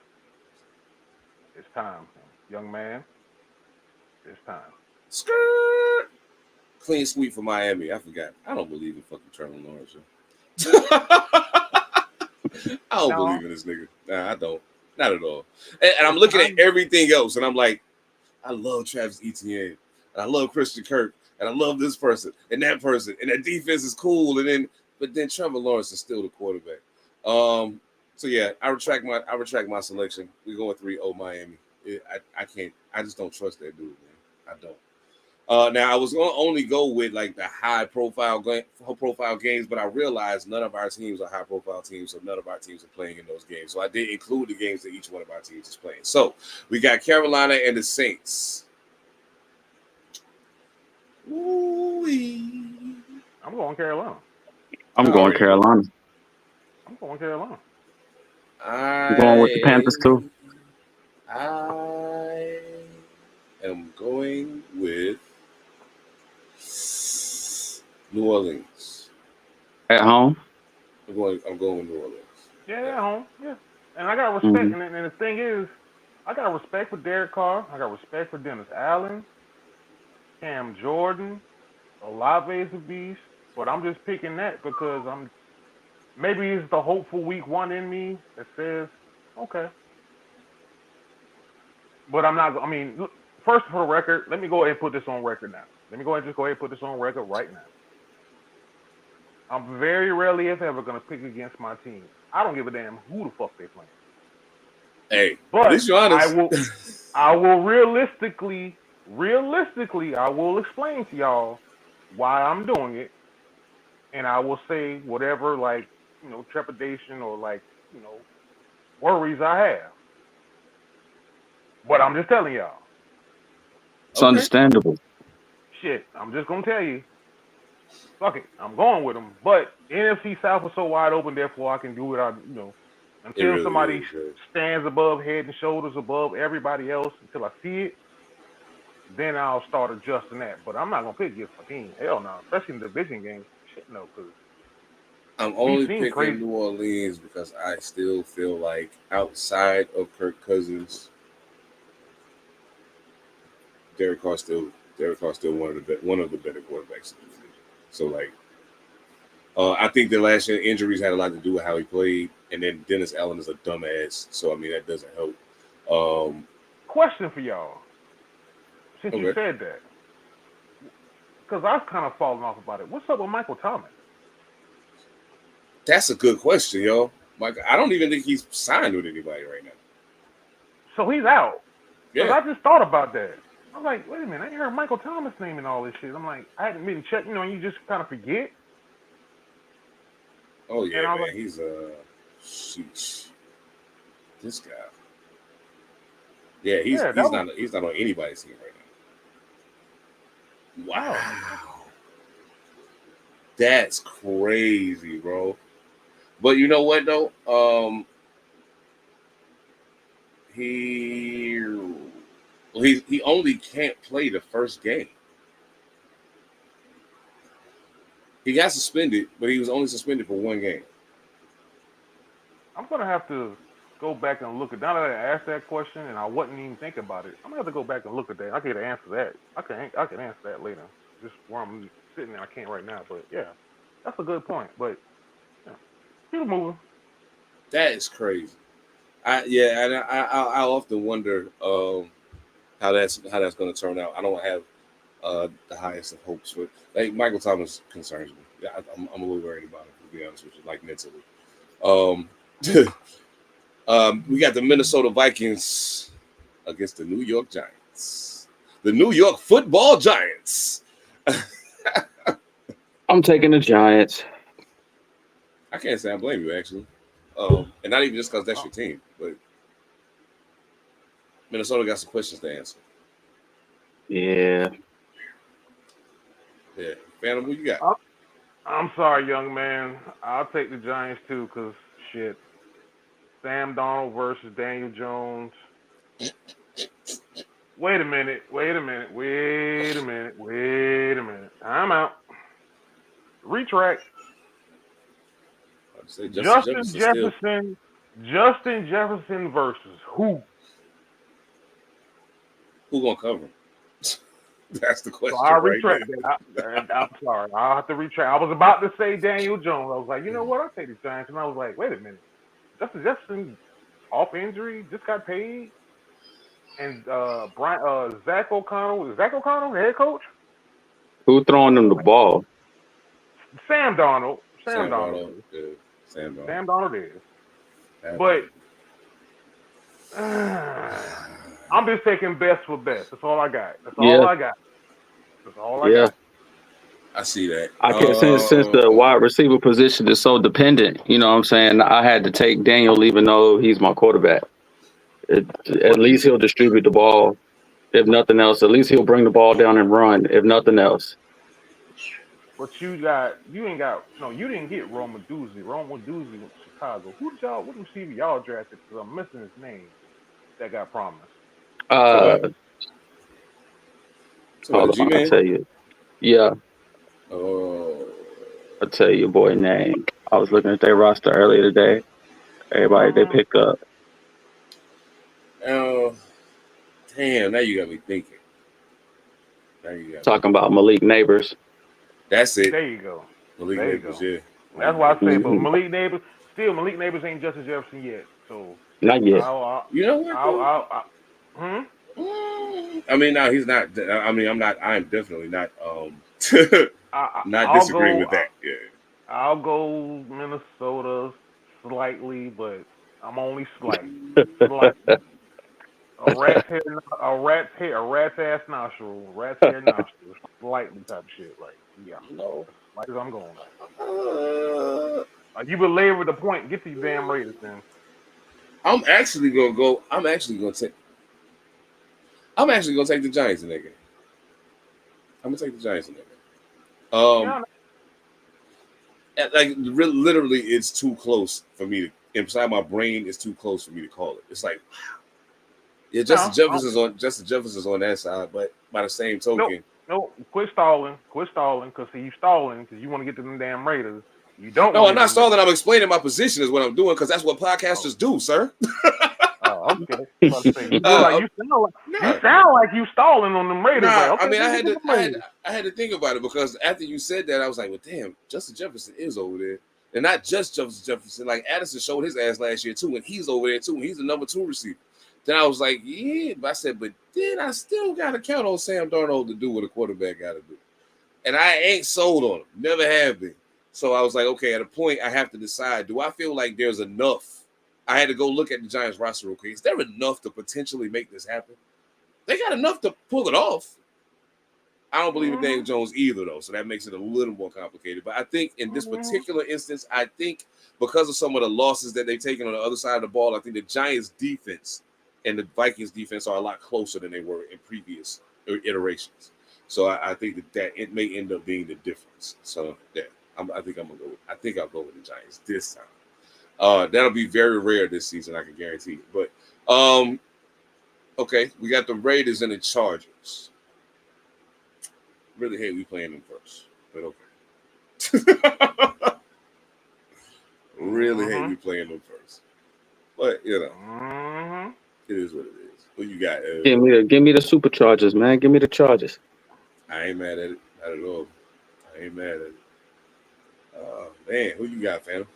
It's time, young man. It's time. Skirt. Clean sweep for Miami. I forgot. I don't believe in fucking Trevor Lawrence. I don't believe in this nigga. Nah, I don't. Not at all. And I'm looking at everything else, and I'm like, I love Travis Etienne, and I love Christian Kirk, and I love this person, and that defense is cool, but then Trevor Lawrence is still the quarterback. So yeah, I retract my selection. We going 3-0 Miami. I can't. I just don't trust that dude, man. I don't. Now I was going to only go with like the high profile games, but I realized none of our teams are high profile teams, so none of our teams are playing in those games. So I did include the games that each one of our teams is playing. So we got Carolina and the Saints. Ooh-wee. I'm going Carolina. I'm going Carolina. I'm going Carolina. I'm going with the Panthers too. I am going with New Orleans. At home? I'm going with New Orleans. Yeah, at home. Yeah. And I got respect. Mm-hmm. And the thing is, I got respect for Derek Carr. I got respect for Dennis Allen, Cam Jordan, Olave's a beast. But I'm just picking that because maybe it's the hopeful week one in me that says, okay. But I'm not. I mean, look, first for the record, let me go ahead and put this on record now. Let me go ahead and put this on record right now. I'm very rarely, if ever, going to pick against my team. I don't give a damn who the fuck they playing. Hey, but at least you're honest. I will realistically, I will explain to y'all why I'm doing it, and I will say whatever, like, trepidation or, like, worries I have. But I'm just telling y'all. It's understandable. Shit, I'm just going to tell you. Fuck it, I'm going with them. But NFC South was so wide open, therefore I can do it. Until really somebody stands above head and shoulders above everybody else, until I see it, then I'll start adjusting that. But I'm not gonna pick against my team. Hell no, especially in the division games. Shit no, because I'm only picking New Orleans because I still feel like outside of Kirk Cousins, Derek Carr's still one of the better quarterbacks in the league. So like, I think the last year injuries had a lot to do with how he played, and then Dennis Allen is a dumbass. So I mean that doesn't help. Question for y'all: since you said that, because I was kind of falling off about it. What's up with Michael Thomas? That's a good question, yo. Mike, I don't even think he's signed with anybody right now. So he's out. Because Yeah. I just thought about that. I was like, wait a minute, I ain't heard Michael Thomas name and all this shit. I'm like, I hadn't really checked, and you just kind of forget. Oh yeah, man. Like, He's sheesh. This guy. Yeah, he's not on anybody's team right now. Wow. That's crazy, bro. But you know what though? He only can't play the first game. He got suspended, but he was only suspended for one game. I'm gonna have to go back and look at. Now that I asked that question and I wasn't even thinking about it, I'm gonna have to go back and look at that. I can answer that. I can answer that later. Just where I'm sitting there, I can't right now. But yeah, that's a good point. But yeah, keep moving. That is crazy. I often wonder how that's going to turn out. I don't have the highest of hopes, but like Michael Thomas concerns me. Yeah, I'm a little worried about him, to be honest with you, like mentally. We got the Minnesota Vikings against the New York Giants, the New York Football Giants. I'm taking the Giants. I can't say I blame you, actually. And not even just because that's your team, but Minnesota got some questions to answer. Yeah. Yeah. Phantom, who you got? I'm sorry, young man. I'll take the Giants too, because shit. Sam Darnold versus Daniel Jones. Wait a minute. I'm out. Retract. Justin Jefferson versus who? Who gonna cover him? That's the question. So I'll retract that. I'm sorry. I'll have to retract. I was about to say Daniel Jones. I was like, you know what? I'll take the Giants. And I was like, wait a minute. Justin Jefferson off injury, just got paid. And Zach O'Connell, the head coach? Who throwing them the ball? Sam Darnold. Sam Darnold is. But I'm just taking best for best. That's all I got. That's all I got. I see that. I can't since the wide receiver position is so dependent, you know what I'm saying? I had to take Daniel even though he's my quarterback. At least he'll distribute the ball. If nothing else, at least he'll bring the ball down and run, if nothing else. But you didn't get Roma Doozy. Roma Doozy with Chicago. What receiver y'all drafted? Because I'm missing his name that got promised. Hold on, I'll tell you. Yeah. Oh. I'll tell you, boy, name. I was looking at their roster earlier today. Everybody they picked up. Oh, damn! Now you got me thinking. Talking about Malik Neighbors. That's it. There you go. Malik Neighbors, yeah. That's why I say, but Malik Neighbors ain't Justin Jefferson yet. So not yet. You know what? I mean, no, he's not. I mean, I'm not. I'm definitely not. Not disagreeing with that. Yeah. I'll go Minnesota slightly, but I'm only slight. A rat's ass nostril, slightly type shit. Like, yeah, no, like I'm going. You belabor the point. Get these damn Raiders, then. I'm actually gonna take the Giants in that game. I'm gonna take the Giants in that game. Like literally, it's too close for me to. Inside my brain, it's too close for me to call it. It's like, yeah, Justin Jefferson's on that side, but by the same token, no, quit stalling, because you stalling because you want to get to them damn Raiders. You don't. No, I'm not stalling. I'm explaining my position is what I'm doing because that's what podcasters do, sir. Oh, okay. You sound like you stalling on them Raiders. Nah, okay, I mean, I had to think about it because after you said that, I was like, well, damn, Justin Jefferson is over there. And not just Justin Jefferson. Like, Addison showed his ass last year, too, and he's over there, too, and he's the number 2 receiver. Then I was like, yeah, but I said, but then I still got to count on Sam Darnold to do what a quarterback got to do. And I ain't sold on him. Never have been. So I was like, okay, at a point, I have to decide, do I feel like there's enough? I had to go look at the Giants roster real quick. Is there enough to potentially make this happen? They got enough to pull it off. I don't believe in Daniel Jones either, though, so that makes it a little more complicated. But I think in this particular instance, I think because of some of the losses that they've taken on the other side of the ball, I think the Giants' defense and the Vikings' defense are a lot closer than they were in previous iterations. So I think that it may end up being the difference. So yeah, I think I'll go with the Giants this time. That'll be very rare this season, I can guarantee it. But okay, we got the Raiders and the Chargers. Really hate we playing them first, but okay. Really hate we playing them first, but you know, it is what it is. What you got? Give me the Superchargers, man. Give me the Chargers. I ain't mad at it, not at all. I ain't mad at it. Man, who you got, fam?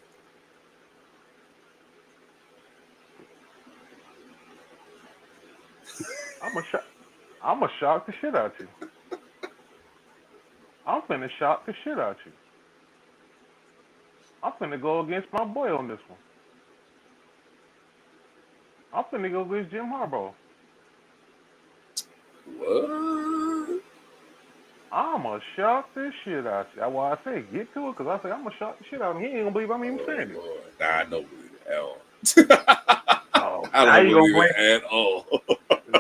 I'm a shock the shit out you. I'm finna shock the shit out you. I'm finna go against my boy on this one. I'm finna go against Jim Harbaugh. What? I'ma shock the shit out you. That's why I say get to it, because I say I'ma shock the shit out of him. He ain't gonna believe I'm even saying it. Nah, I don't believe it at all. Oh, I don't believe it at all.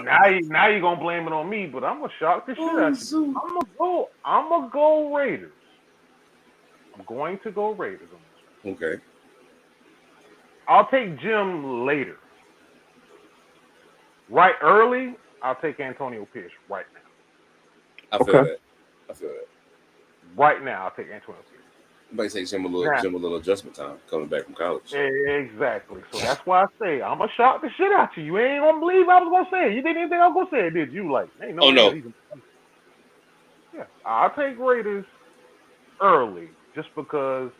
now you gonna blame it on me, but I'm gonna shock the shit out you. I'm gonna go Raiders. I'm going to go Raiders on this one. Okay. I'll take Jim later. Right early, I'll take Antonio Pierce right now. I feel that. Right now, I'll take Antonio Pierce. Might take Jim a little adjustment time coming back from college. Exactly. So that's why I say I'm gonna shock the shit out you. You ain't gonna believe I was gonna say it. You didn't even think I was gonna say it, did you? Like, ain't no. Oh no. Yeah, I'll take Raiders early just because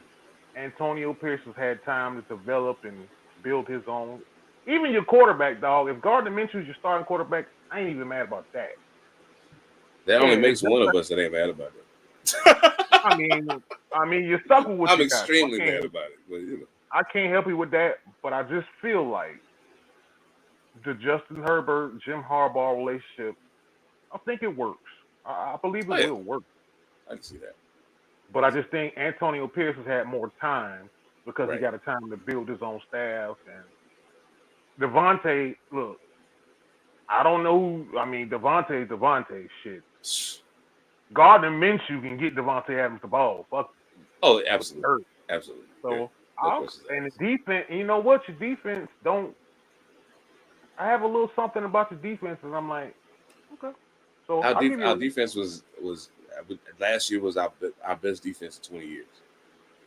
Antonio Pierce has had time to develop and build his own. Even your quarterback, dog. If Gardner Minshew's your starting quarterback, I ain't even mad about that. That only makes one of us that ain't mad about it. I mean, you're stuck with what I'm you got. extremely mad about it, but you know. I can't help you with that, but I just feel like the Justin Herbert, Jim Harbaugh relationship, I think it works. I believe it will work. I can see that. But I just think Antonio Pierce has had more time because he got a time to build his own staff. And Devontae, look, I don't know who, I mean, Devontae, shit. Gardner Minshew can get Devontae Adams the ball. Fuck. Oh, absolutely. Absolutely. So, and the defense, you know what? Your defense don't. I have a little something about your defense, and I'm like, okay. So our defense was last year was our best defense in 20 years.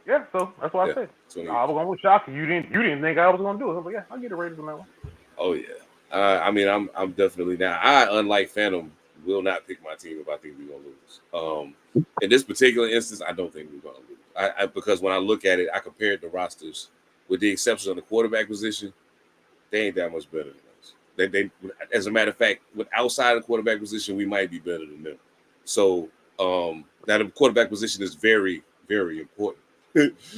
Yeah, so that's what I said. I was gonna shock you. You didn't think I was gonna do it. I was like, yeah, I'll get the Raiders on that one. Oh yeah. I mean, I'm definitely now. I, unlike Phantom, will not pick my team if I think we're gonna lose. In this particular instance, I don't think we're gonna lose. Because when I look at it, I compared the rosters, with the exception of the quarterback position, they ain't that much better than us. They as a matter of fact, with outside the quarterback position, we might be better than them. So now the quarterback position is very, very important.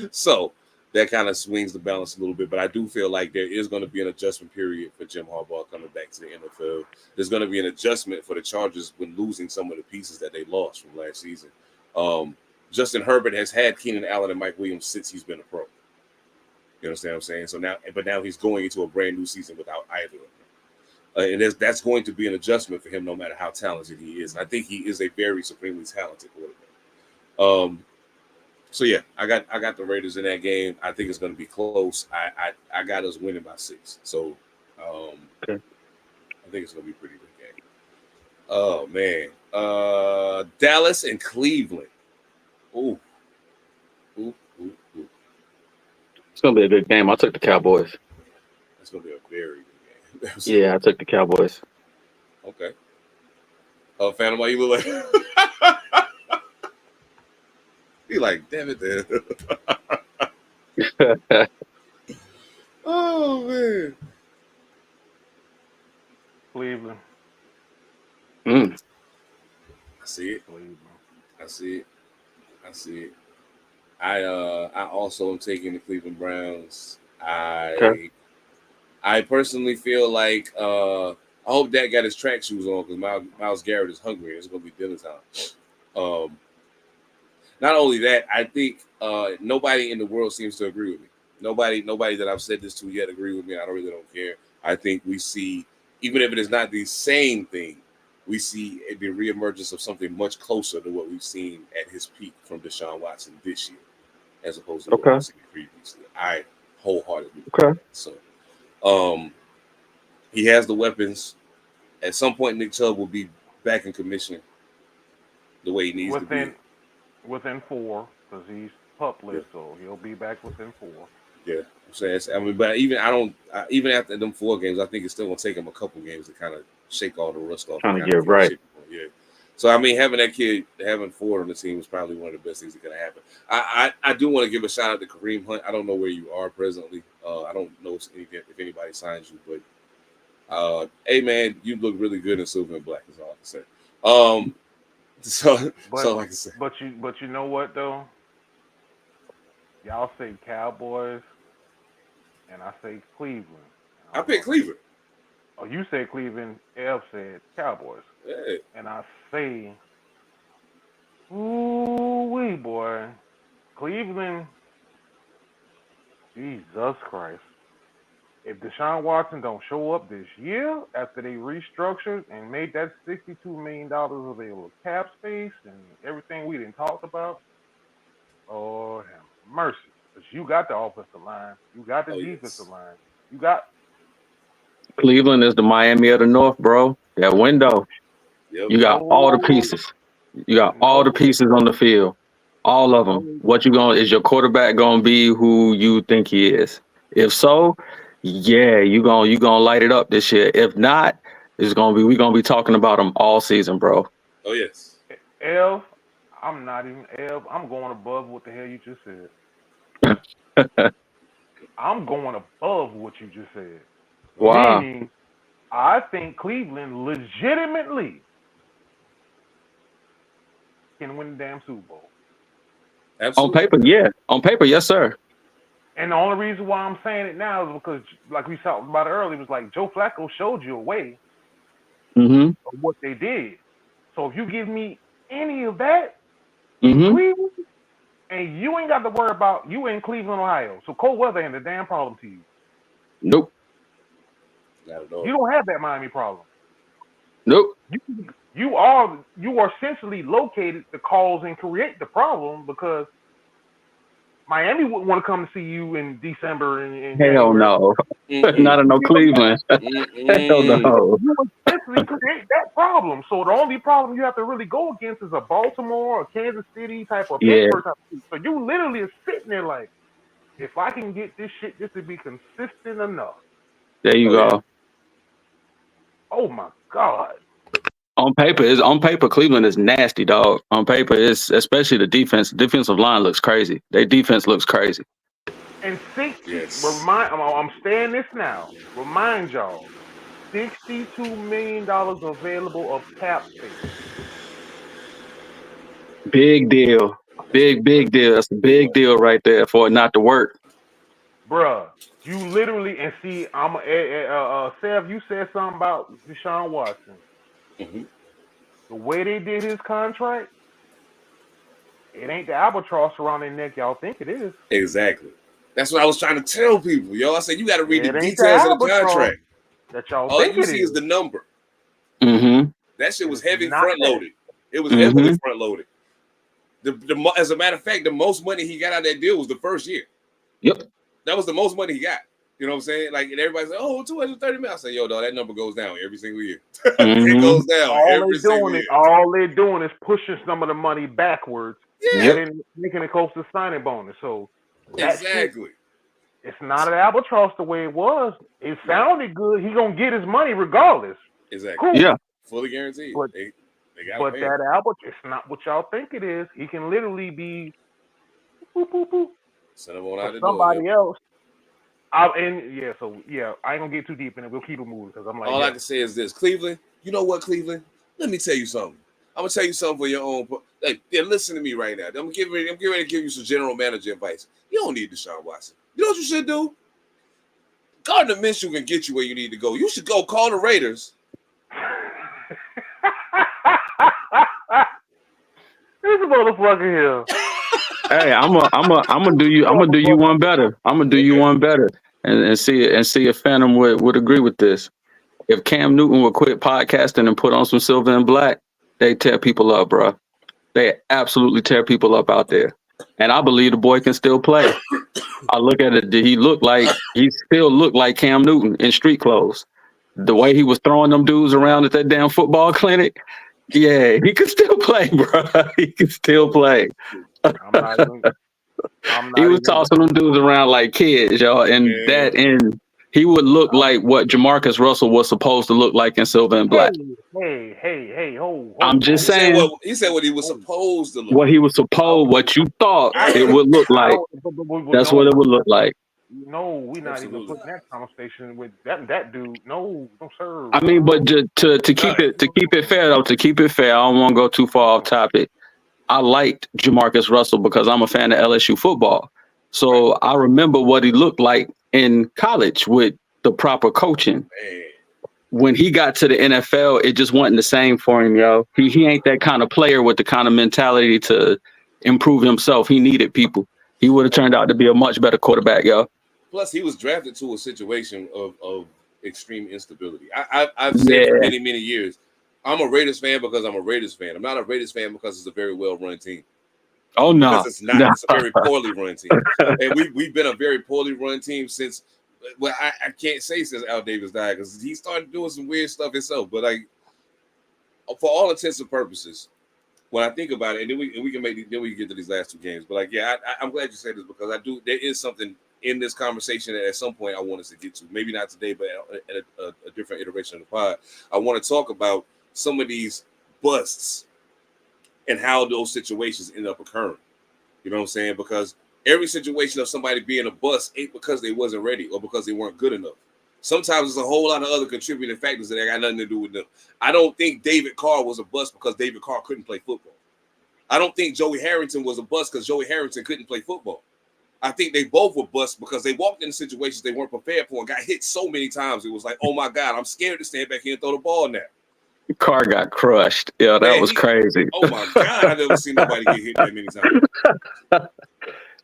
So that kind of swings the balance a little bit, but I do feel like there is going to be an adjustment period for Jim Harbaugh coming back to the NFL. There's going to be an adjustment for the Chargers when losing some of the pieces that they lost from last season. Justin Herbert has had Keenan Allen and Mike Williams since he's been a pro. You understand what I'm saying? So now he's going into a brand new season without either of them. And that's going to be an adjustment for him no matter how talented he is. And I think he is a very supremely talented quarterback. So yeah, I got the Raiders in that game. I think it's going to be close. I got us winning by 6. So I think it's going to be a pretty good game. Oh man, Dallas and Cleveland. Ooh. It's going to be a good game. I took the Cowboys. It's going to be a very good game. Yeah, I took the Cowboys. Okay. Phantom, why you look like? He like, damn it, man. Oh man. Cleveland. Mm. I see it. Cleveland. I see it. I see it. I also am taking the Cleveland Browns. Okay. I personally feel like I hope Dak got his track shoes on because Myles Garrett is hungry. It's going to be dinner time. Not only that, I think nobody in the world seems to agree with me. Nobody that I've said this to yet agree with me. I really don't care. I think we see, even if it is not the same thing, we see the reemergence of something much closer to what we've seen at his peak from Deshaun Watson this year, as opposed to what Okay. we've seen previously. I wholeheartedly Okay. agree. So, he has the weapons. At some point, Nick Chubb will be back in commission the way he needs to be. Within 4, because he's pupless, so he'll be back within 4. Yeah, I'm saying. I mean, but even even after them 4 games, I think it's still gonna take him a couple games to kind of shake all the rust off. Trying to and get right. Shit. Yeah. So I mean, having Ford on the team is probably one of the best things that could happen. I do want to give a shout out to Kareem Hunt. I don't know where you are presently. I don't know if anybody signs you, but hey man, you look really good in silver and black. Is all I can say. So like I said, but you know what though? Y'all say Cowboys, and I say Cleveland. I picked Cleveland. Oh, you said Cleveland. Ev said Cowboys. Yeah. And I say, ooh wee boy, Cleveland. Jesus Christ! If Deshaun Watson don't show up this year after they restructured and made that $62 million available cap space and everything we didn't talk about, oh have mercy. Because you got the offensive line, you got the defensive line, you got Cleveland is the Miami of the North, bro. That window. Yep. You got all the pieces. You got all the pieces on the field. All of them. What you going? Is your quarterback gonna be who you think he is? If so, yeah, you gonna light it up this year. If not, we're gonna be talking about him all season, bro. Oh yes. Ev. I'm not even Ev. I'm going above what the hell you just said. I'm going above what you just said. Wow. Meaning, I think Cleveland legitimately can win the damn Super Bowl. Absolutely. On paper, yeah. On paper, yes, sir. And the only reason why I'm saying it now is because, like we talked about earlier, it was like Joe Flacco showed you a way Mm-hmm. of what they did. So if you give me any of that in Mm-hmm. Cleveland, and you ain't got to worry about you in Cleveland, Ohio. So cold weather ain't a damn problem to you. Nope. Not at all. You don't have that Miami problem. Nope. You are essentially located to cause and create the problem because Miami wouldn't want to come to see you in December and Hell January. no. Not in no Cleveland. Hell no. You essentially create that problem. So the only problem you have to really go against is a Baltimore or Kansas City type of Yeah. Pittsburgh type of team. So you literally are sitting there like, if I can get this shit just to be consistent enough. There you go. Yeah. Oh my God. On paper, Cleveland is nasty, dog. On paper, it's especially the defense. Defensive line looks crazy. Their defense looks crazy. And Yes. I'm saying this now. Remind y'all, $62 million available of cap space. Big deal. Big deal. That's a big deal right there for it not to work. Bruh, you literally, and see, Sev, you said something about Deshaun Watson. Mm-hmm. The way they did his contract, it ain't the albatross around their neck y'all think it is. Exactly. That's what I was trying to tell people, yo. I said you got to read It the ain't details the of the contract. that y'all All think you it see is the number. Mm-hmm. That shit was It's heavy not front loaded. It was Mhm. heavily front loaded. As a matter of fact, the most money he got out of that deal was the first year. Yep. That was the most money he got. You know what I'm saying? Like, and everybody's like, oh, 230 million. I say, yo, dog, that number goes down every single year. Mhm. It goes down every single year. All they're doing is pushing some of the money backwards Yeah, and making it close to signing bonus. So that shit, exactly. it's not an albatross the way it was. It sounded good. He gonna get his money regardless. Exactly. Cool. Yeah. Fully guaranteed. But- They got But to pay. that albatross, it's not what y'all think it is. He can literally be boop, boop, boop, Send them on for out the door. somebody else. I ain't gonna get too deep in it. We'll keep it moving because I'm like, All I can say is this, Cleveland. You know what, Cleveland? Let me tell you something. I'm gonna tell you something for your own. Listen to me right now. I'm getting ready to give you some general manager advice. You don't need Deshaun Watson. You know what you should do? Gardner Minshew can get you where you need to go. You should go call the Raiders. This motherfucker here. Hey, I'm gonna do you one better. I'm gonna do you one better, and see if Phantom would agree with this. If Cam Newton would quit podcasting and put on some silver and black, they tear people up, bro. They absolutely tear people up out there. And I believe the boy can still play. I look at it. Did he still look like Cam Newton in street clothes? The way he was throwing them dudes around at that damn football clinic. Yeah, he could still play, bro. He could still play. He was tossing them dudes around like kids, y'all. And he would look like what Jamarcus Russell was supposed to look like in silver and black. Hey, ho. I'm just saying. He said what he was supposed to look. What he was supposed, what you thought it would look like. That's what it would look like. No, we're not even putting that conversation with that dude. No sir. I mean, but to keep it fair though, I don't want to go too far off topic. I liked Jamarcus Russell because I'm a fan of LSU football. So I remember what he looked like in college with the proper coaching. When he got to the NFL, it just wasn't the same for him, yo. He ain't that kind of player with the kind of mentality to improve himself. He needed people. He would have turned out to be a much better quarterback, yo. Plus, he was drafted to a situation of extreme instability. I've said for many years, I'm a Raiders fan because I'm a Raiders fan. I'm not a Raiders fan because it's a very well-run team. Oh, no. Because it's not. No. It's a very poorly run team. And we've been a very poorly run team since, well, I can't say since Al Davis died because he started doing some weird stuff himself. But, like, for all intents and purposes, when I think about it, and then we can get to these last two games. But, like, I'm glad you said this because there is something in this conversation that at some point I want us to get to. Maybe not today, but at a different iteration of the pod. I want to talk about some of these busts and how those situations end up occurring. You know what I'm saying? Because every situation of somebody being a bust ain't because they wasn't ready or because they weren't good enough. Sometimes there's a whole lot of other contributing factors that got nothing to do with them. I don't think David Carr was a bust because David Carr couldn't play football. I don't think Joey Harrington was a bust because Joey Harrington couldn't play football. I think they both were busts because they walked into situations they weren't prepared for and got hit so many times. It was like, oh my God, I'm scared to stand back here and throw the ball now. Carr got crushed. Yeah, that was crazy. Oh my God, I never seen nobody get hit that many times.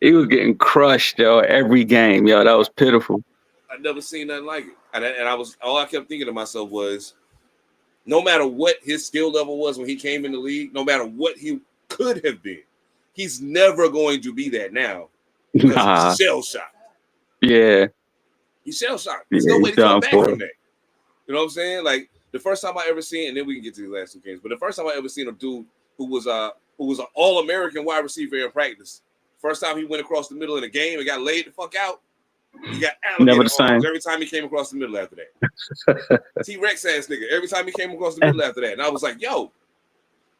He was getting crushed, yo, every game. Yo, that was pitiful. I never seen nothing like it. And all I kept thinking to myself was, no matter what his skill level was when he came in the league, no matter what he could have been, he's never going to be that now. He's shell shocked. Yeah. He's shell shocked. There's no way to come back from that. You know what I'm saying? Like the first time I ever seen, and then we can get to the last two games, but the first time I ever seen a dude who was an All-American wide receiver in practice. First time he went across the middle of the game and got laid the fuck out. He got never the same. Every time he came across the middle after that. T-Rex ass nigga. Every time he came across the middle after that. And I was like, yo,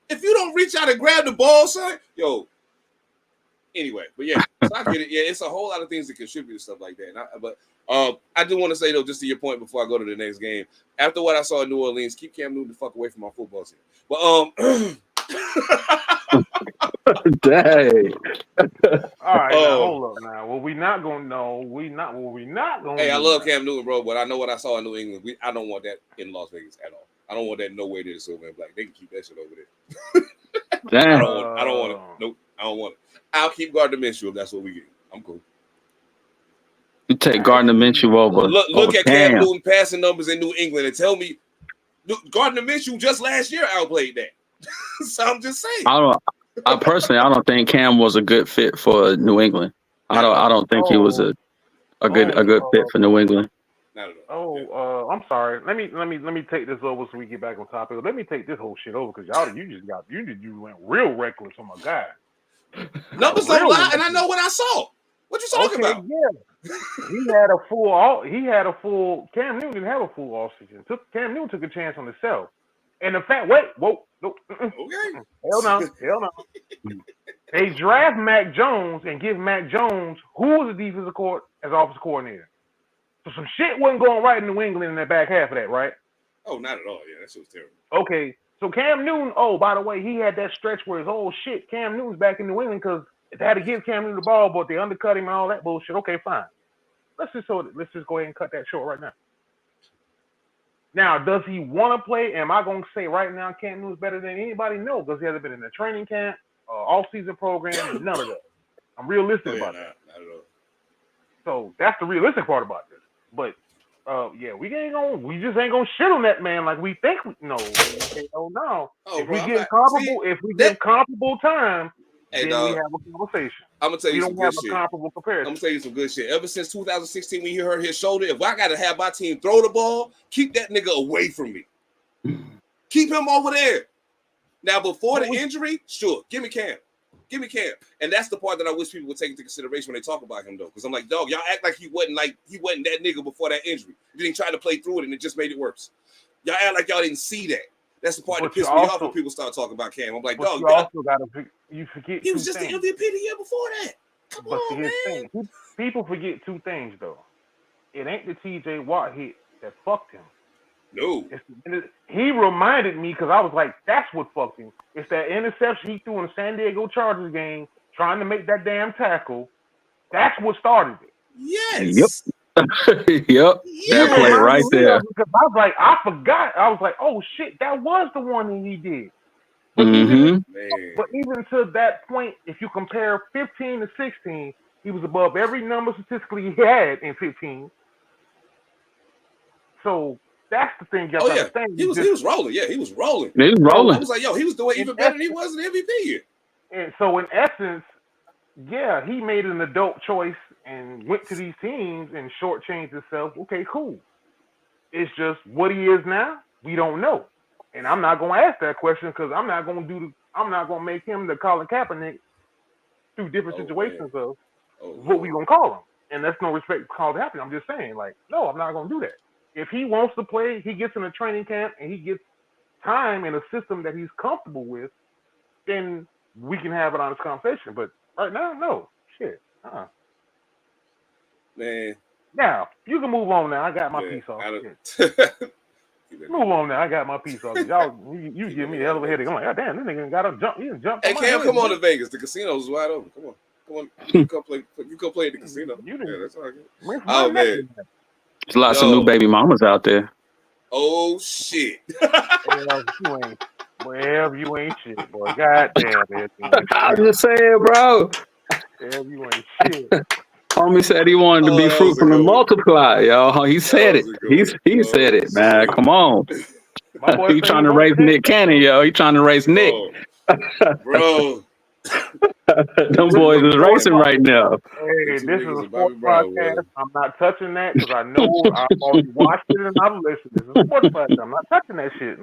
if you don't reach out and grab the ball, son, yo. Anyway, but yeah, so I get it. Yeah, it's a whole lot of things that contribute to stuff like that. But I do want to say, though, just to your point before I go to the next game, after what I saw in New Orleans, keep Cam Newton the fuck away from my football team. But dang. All right, now, hold up now. Well, we not gonna know. Hey, I love Cam Newton, bro, but I know what I saw in New England. I don't want that in Las Vegas at all. I don't want that nowhere near the silver and black. They can keep that shit over there. Damn. I don't want it. Nope, I don't want it. I'll keep Gardner Minshew if that's what we get. I'm cool. You take Gardner Minshew over. Look at Cam Newton passing numbers in New England and tell me Gardner Minshew just last year outplayed that. So I'm just saying. I personally don't think Cam was a good fit for New England. I don't think he was a good fit for New England. Not at all. I'm sorry. Let me take this over so we get back on topic. Let me take this whole shit over because you went real reckless on my guy. Numbers don't lie, and I know what I saw. What you talking about? Yeah. He had a full. Cam Newton didn't have a full offseason. Cam Newton took a chance on himself. And the fact, no. Okay. Hell no. They draft Mac Jones and give Mac Jones, who was the defensive court, as offensive coordinator. So some shit wasn't going right in New England in that back half of that, right? Oh, not at all. Yeah, that shit was terrible. Okay, so Cam Newton, oh, by the way, he had that stretch where his whole shit, Cam Newton's back in New England because they had to give Cam Newton the ball, but they undercut him and all that bullshit. Okay, fine. Let's just go ahead and cut that short right now. Now, does he want to play? Am I going to say right now Cam Newton's better than anybody? No, because he hasn't been in a training camp, off-season program, none of that. I'm realistic about that. Not at all. So that's the realistic part about this. But yeah, we just ain't gonna shit on that man like we think. No. Oh, if bro, we give comparable time, hey, then we have a conversation. I'm gonna tell you some good shit. Comparable comparison. I'm gonna tell you some good shit. Ever since 2016, when you hurt his shoulder, if I gotta have my team throw the ball, keep that nigga away from me. Keep him over there. Now, before the injury, sure, give me Cam. And that's the part that I wish people would take into consideration when they talk about him, though. Because I'm like, dog, y'all act like he wasn't that nigga before that injury. Then he tried to play through it, and it just made it worse. Y'all act like y'all didn't see that. That's the part that pissed me off when people start talking about Cam. I'm like, dog, you forget he was just the MVP the year before that. Come on, man. People forget two things, though. It ain't the TJ Watt hit that fucked him. No. He reminded me because I was like, that's what fucked him. It's that interception he threw in the San Diego Chargers game, trying to make that damn tackle. That's what started it. Yes. Yep. That play right there. Because I forgot. I was like, oh shit, that was the one that he did. But, but even to that point, if you compare 15 to 16, he was above every number statistically he had in 15. So that's the thing. Oh yeah, he was rolling. Yeah, he was rolling. He was rolling. I was like, yo, he was doing even better than he was in the MVP year. And so in essence, yeah, he made an adult choice and went to these teams and shortchanged himself. Okay, cool. It's just what he is now, we don't know. And I'm not going to ask that question because I'm not going to make him the Colin Kaepernick through different situations of what we going to call him. And that's no respect to Colin Kaepernick. I'm just saying, like, no, I'm not going to do that. If he wants to play, he gets in a training camp and he gets time in a system that he's comfortable with, then we can have an honest conversation. But right now, no. Shit. Man. Now, you can move on now. I got my piece off. Move on now. I got my piece off. Y'all, you give me a hell of a headache. I'm like, God damn, this nigga got to jump. He done jumped. Hey, Cam, come on to Vegas. The casino's wide open. Come on. You come play at the casino. That's all good. Oh, man. There's lots of new baby mamas out there. Oh, shit. You ain't shit, boy. God damn it. I'm just saying, bro. You ain't shit. Homie said he wanted to be fruitful and multiply, yo. He said it. He said it, man. Come on. He trying to raise Nick Cannon, yo. He trying to raise Nick. Bro. Them boys is racing right now. Hey, this is a sports podcast. I'm not touching that because I know I've already watched it and I've listened. This is a sports podcast. I'm not touching that shit.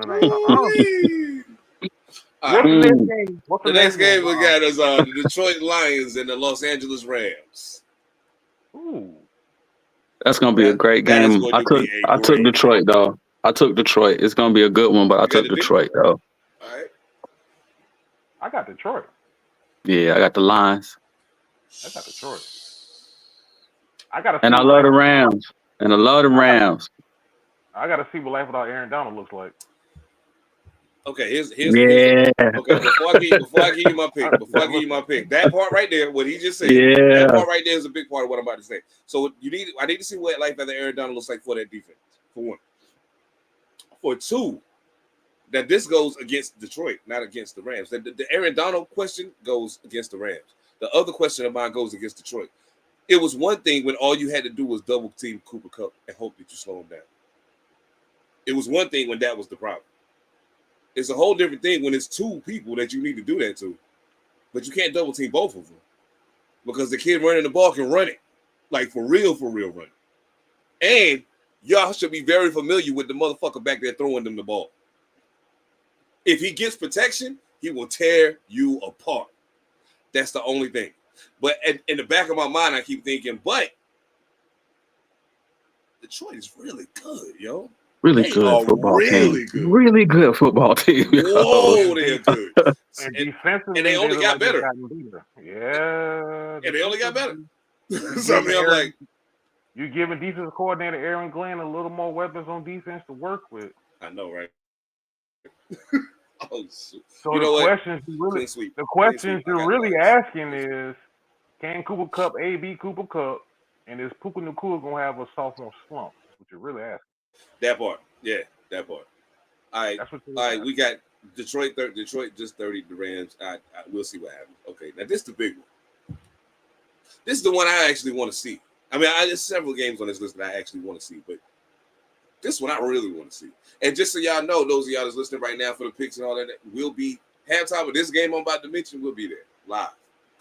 The next game we got is the Detroit Lions and the Los Angeles Rams. Ooh. That's gonna be a great game. I took Detroit though. I took Detroit. It's gonna be a good one, but I took Detroit though. All right. I got Detroit. Yeah, I got the Lions. I got Detroit. And I love the Rams. I got to see what life without Aaron Donald looks like. Okay, here's okay. Before I give you my pick, that part right there, what he just said, that part right there is a big part of what I'm about to say. So I need to see what life without Aaron Donald looks like for that defense. For one, for two, that this goes against Detroit, not against the Rams. The Aaron Donald question goes against the Rams. The other question of mine goes against Detroit. It was one thing when all you had to do was double team Cooper Kupp and hope that you slow him down. It was one thing when that was the problem. It's a whole different thing when it's two people that you need to do that to. But you can't double team both of them. Because the kid running the ball can run it. Like for real running. And y'all should be very familiar with the motherfucker back there throwing them the ball. If he gets protection, he will tear you apart. That's the only thing. But in the back of my mind, I keep thinking, but Detroit is really good, yo. Really good football team. Really good football team. Whoa, they're good. and they only got better. Yeah. And they only got better. So I mean, I'm like, You're giving defensive coordinator Aaron Glenn a little more weapons on defense to work with. I know, right? Oh, shit. So You the know what? questions you're really asking is, can Cooper Kupp be Cooper Kupp, and is Puka Nacua gonna have a sophomore slump? That's what you're really asking. That part, yeah, that part. All right, That's what you're all right. asking. We got Detroit. Detroit just 30. The Rams. We'll see what happens. Okay, now this is the big one. This is the one I actually want to see. I mean, there's several games on this list that I actually want to see, but this one I really want to see. And just so y'all know, those of y'all that's listening right now for the picks and all that, will be halftime of this game I'm about to mention. We'll be there live.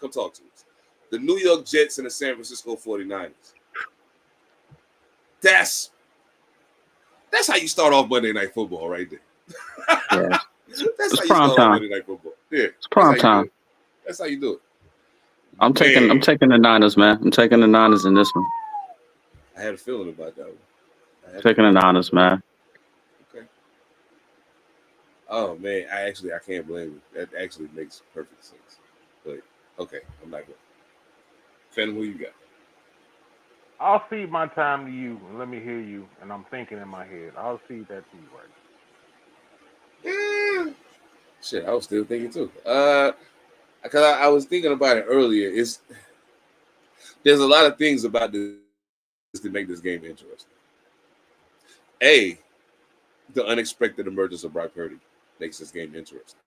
Come talk to us. The New York Jets and the San Francisco 49ers. That's how you start off Monday Night Football right there. Yeah. That's how you start off Monday Night Football. Yeah, it's prime time. That's how you do it. I'm taking the Niners, man. I'm taking the Niners in this one. I had a feeling about that one. Taking the Niners, man. Okay. Oh man, I can't blame you. That actually makes perfect sense. But okay, I'm not going. Phantom, who you got? I'll cede my time to you and let me hear you. And I'm thinking in my head. I'll cede that to you right now. Shit, I was still thinking too. Because I was thinking about it earlier. There's a lot of things about this to make this game interesting. The unexpected emergence of Brock Purdy makes this game interesting.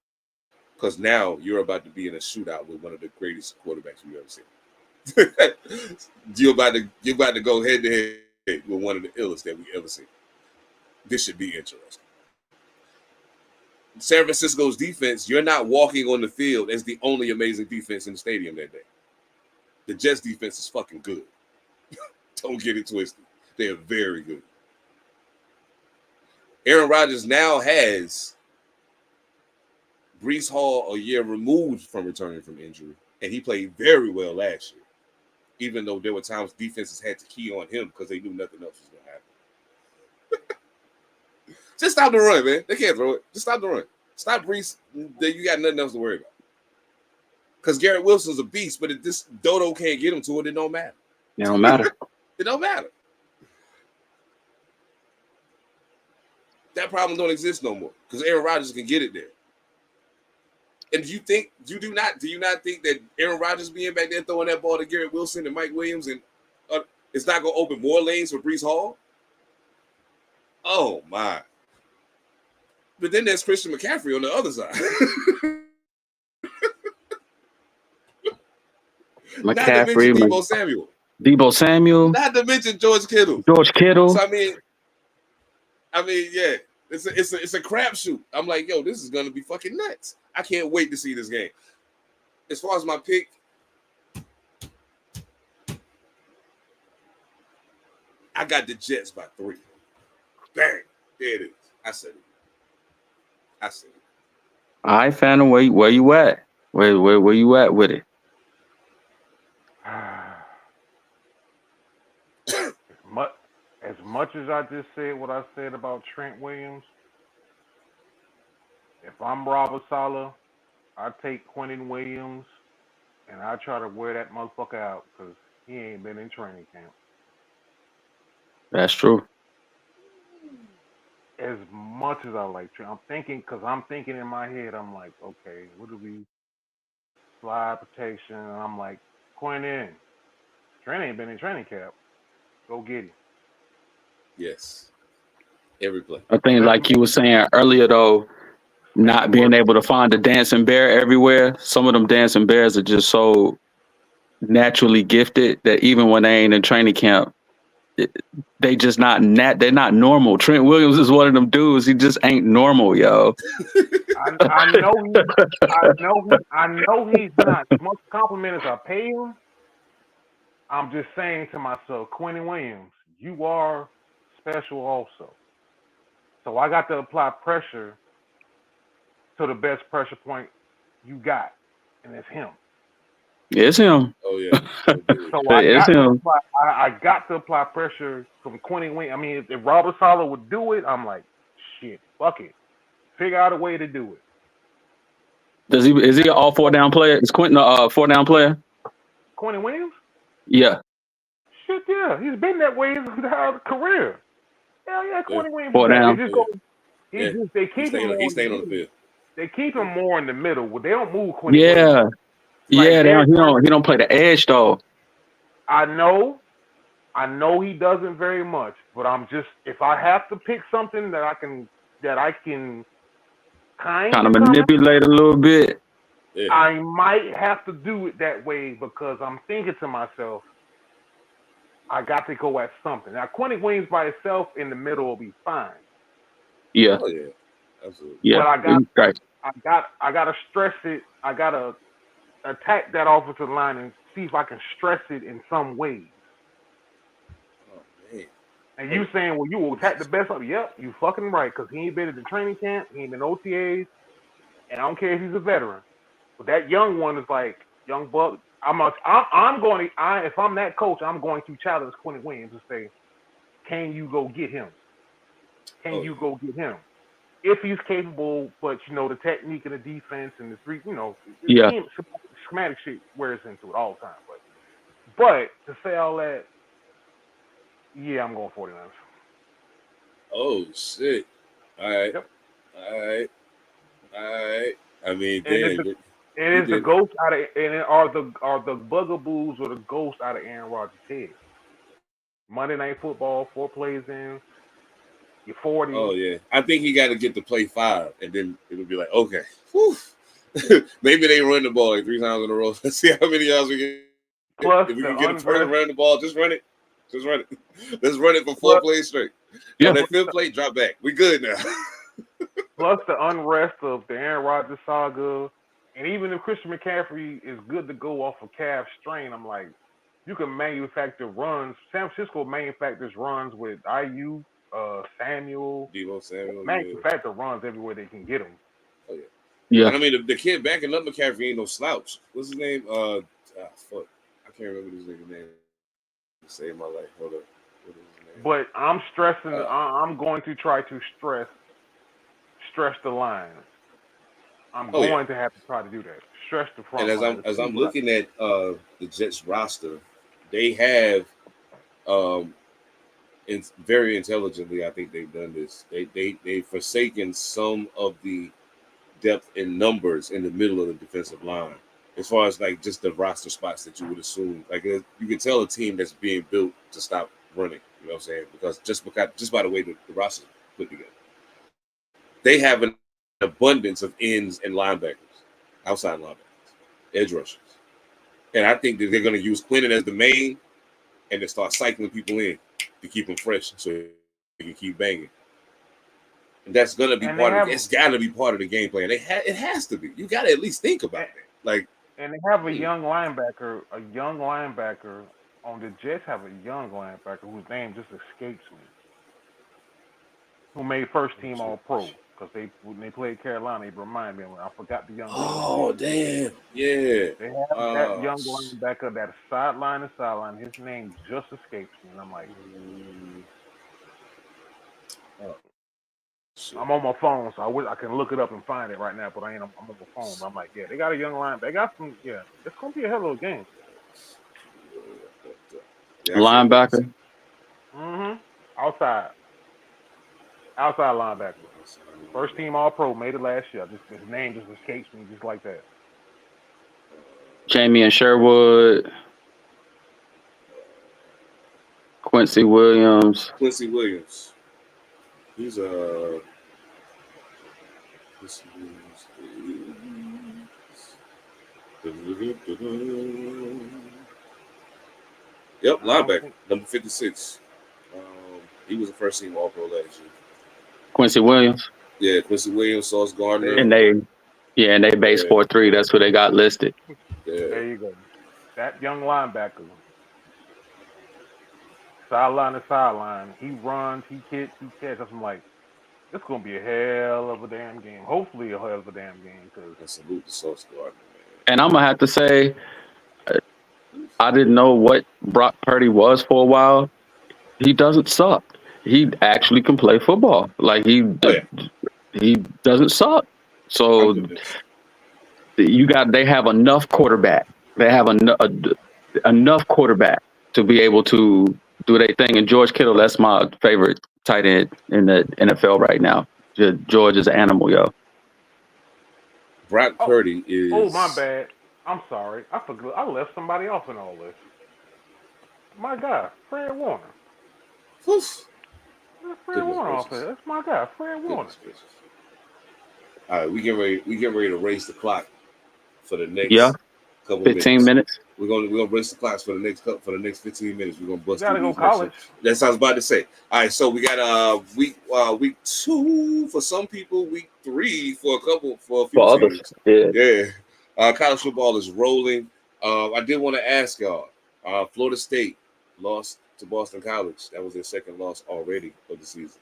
Because now you're about to be in a shootout with one of the greatest quarterbacks you've ever seen. You're about to go head to head with one of the illest that we've ever seen. This should be interesting. San Francisco's defense, you're not walking on the field as the only amazing defense in the stadium that day. The Jets defense is fucking good. Don't get it twisted. They are very good. Aaron Rodgers now has Breece Hall a year removed from returning from injury, and he played very well last year, even though there were times defenses had to key on him because they knew nothing else was going to happen. Just stop the run, man. They can't throw it. Just stop the run. Stop Breece. You got nothing else to worry about. Because Garrett Wilson's a beast, but if this Dodo can't get him to it, it don't matter. It don't matter. It don't matter. That problem don't exist no more because Aaron Rodgers can get it there. And do you not think that Aaron Rodgers being back there throwing that ball to Garrett Wilson and Mike Williams and it's not going to open more lanes for Breece Hall? Oh my! But then there's Christian McCaffrey on the other side. McCaffrey, not to mention Debo Samuel. Not to mention George Kittle. So I mean, yeah, it's a crapshoot. I'm like, yo, this is gonna be fucking nuts. I can't wait to see this game. As far as my pick, I got the Jets by 3. Bang, there it is. I said it. All right, Phantom, where you at? Where you at with it? As much as I just said what I said about Trent Williams, if I'm Robert Saleh, I take Quentin Williams and I try to wear that motherfucker out because he ain't been in training camp. That's true. As much as I like Trent, I'm thinking in my head, I'm like, okay, what do we slide protection? And I'm like, Quentin, Trent ain't been in training camp. Go get him. Yes. Every play. I think, like you were saying earlier, though, not being able to find a dancing bear everywhere. Some of them dancing bears are just so naturally gifted that even when they ain't in training camp, they just not they're not normal. Trent Williams is one of them dudes. He just ain't normal, yo. I know he's not. As much compliment as I pay him, I'm just saying to myself, Quentin Williams, you are special also. So I got to apply pressure to the best pressure point you got, and it's him. It's him. Oh yeah. So I got to apply pressure from Quentin Williams. I mean, if Robert Saleh would do it, I'm like, shit, fuck it. Figure out a way to do it. Is he an all 4 down player? Is Quentin a 4 down player? Quentin Williams? Yeah. Shit, yeah, he's been that way his entire career. Hell yeah, Quentin Williams is Four that. They down. just Yeah, go. yeah. They keep him more He's in the staying on the middle. field. They keep him more in the middle. They don't move Quentin Williams. Yeah, Like yeah. They don't, he don't play the edge though. I know he doesn't very much, but I'm just if I have to pick something that I can kind Kind of of come out, manipulate a little bit. Yeah. I might have to do it that way because I'm thinking to myself, I got to go at something. Now Quentin Williams by himself in the middle will be fine, Yeah, Oh yeah. Absolutely. yeah. but Right. I gotta stress it. I gotta attack that offensive line and see if I can stress it in some ways. Oh man. And you saying, well, you will attack the best of it. Yep, you fucking right, because he ain't been at the training camp, he ain't been OTAs, and I don't care if he's a veteran. But that young one is like, young buck. I'm going to, if I'm that coach, I'm going to challenge Quentin Williams and say, can you go get him? Can Oh you yeah. go get him? If he's capable, but the technique and the defense and the three, the Yeah. scheme, schematic shit wears into it all the time. But to say all that, yeah, I'm going 49ers. Oh shit. All right. Yep. All right. All right. I mean, And it's damn. it You is the did. ghost out of and it are the bugaboos or the ghost out of Aaron Rodgers' head. Monday Night Football, 4 plays in, you're 40. Oh yeah. I think he got to get to play 5, and then it'll be like, okay. Whew. Maybe they run the ball like 3 times in a row. Let's see how many yards we get. Plus If we the can get a person unrest, running the ball, just run it. Just run it. Let's run it for 4 plus, plays straight. Yeah. On that 5th play, drop back. We good now. plus the unrest of the Aaron Rodgers saga, and even if Christian McCaffrey is good to go off a calf strain, I'm like, you can manufacture runs. San Francisco manufactures runs with IU, Samuel, Devo Samuel, yeah. manufacture runs everywhere they can get them. Oh yeah. Yeah. And I mean, the kid backing up McCaffrey ain't no slouch. What's his name? Fuck. I can't remember this nigga's name. To save my life. Hold up. What is his name? But I'm stressing. I'm going to try to stress the line. I'm Oh, yeah. going to have to try to do that. Stress the front And line. as I'm looking at the Jets roster, they have very intelligently, I think they've done this. They've forsaken some of the depth in numbers in the middle of the defensive line, as far as like just the roster spots that you would assume. Like you can tell a team that's being built to stop running. You know what I'm saying? Because just by the way the roster is put together, they have an abundance of ends and linebackers, outside linebackers, edge rushers, and I think that they're going to use Quentin as the main, and then start cycling people in to keep them fresh, so they can keep banging. And that's going to be it's got to be part of the game plan. It has to be. You got to at least think about it. Like, and they have a young linebacker on the Jets. Have a young linebacker whose name just escapes me, who made first team All Pro because when they played Carolina, they remind me. I forgot the young. Oh damn! Yeah, they have that young linebacker that sideline to sideline. His name just escapes me, and I'm like, I'm on my phone, so I can look it up and find it right now. But I'm on my phone. But I'm like, yeah, they got a young linebacker. They got some. Yeah, it's gonna be a hell of a game. Linebacker. Outside linebacker. First team All Pro, made it last year. His name just escapes me, just like that. Jamie and Sherwood. Quincy Williams. He's Yep, linebacker, number 56. He was a first team All Pro last year. Quincy Williams. Yeah, Quincy Williams, Sauce Gardner. And they base 4-3. That's who they got listed. Yeah. There you go. That young linebacker. Sideline to sideline. He runs, he kicks, he catches. I'm like, it's going to be a hell of a damn game. Hopefully a hell of a damn game. Salute to Sauce Gardner, man. And I'm going to have to say, I didn't know what Brock Purdy was for a while. He doesn't suck. He actually can play football. Like he doesn't suck. So they have enough quarterback. They have enough quarterback to be able to do their thing. And George Kittle, that's my favorite tight end in the NFL right now. George is an animal, yo. Brock Purdy is. Oh, my bad. I'm sorry. I forgot. I left somebody off in all this. My guy, Fred Warner. Oof. Fred Warner off there. That's my guy, Fred Warner. All right, we get ready to race the clock for the next couple 15 minutes. We're gonna race the clocks for the next 15 minutes. We're gonna bust. You gotta go college. That's what I was about to say. All right, so we got week 2 for some people, week 3 for a few others. Yeah. College football is rolling. I did want to ask y'all. Florida State lost to Boston College. That was their second loss already of the season.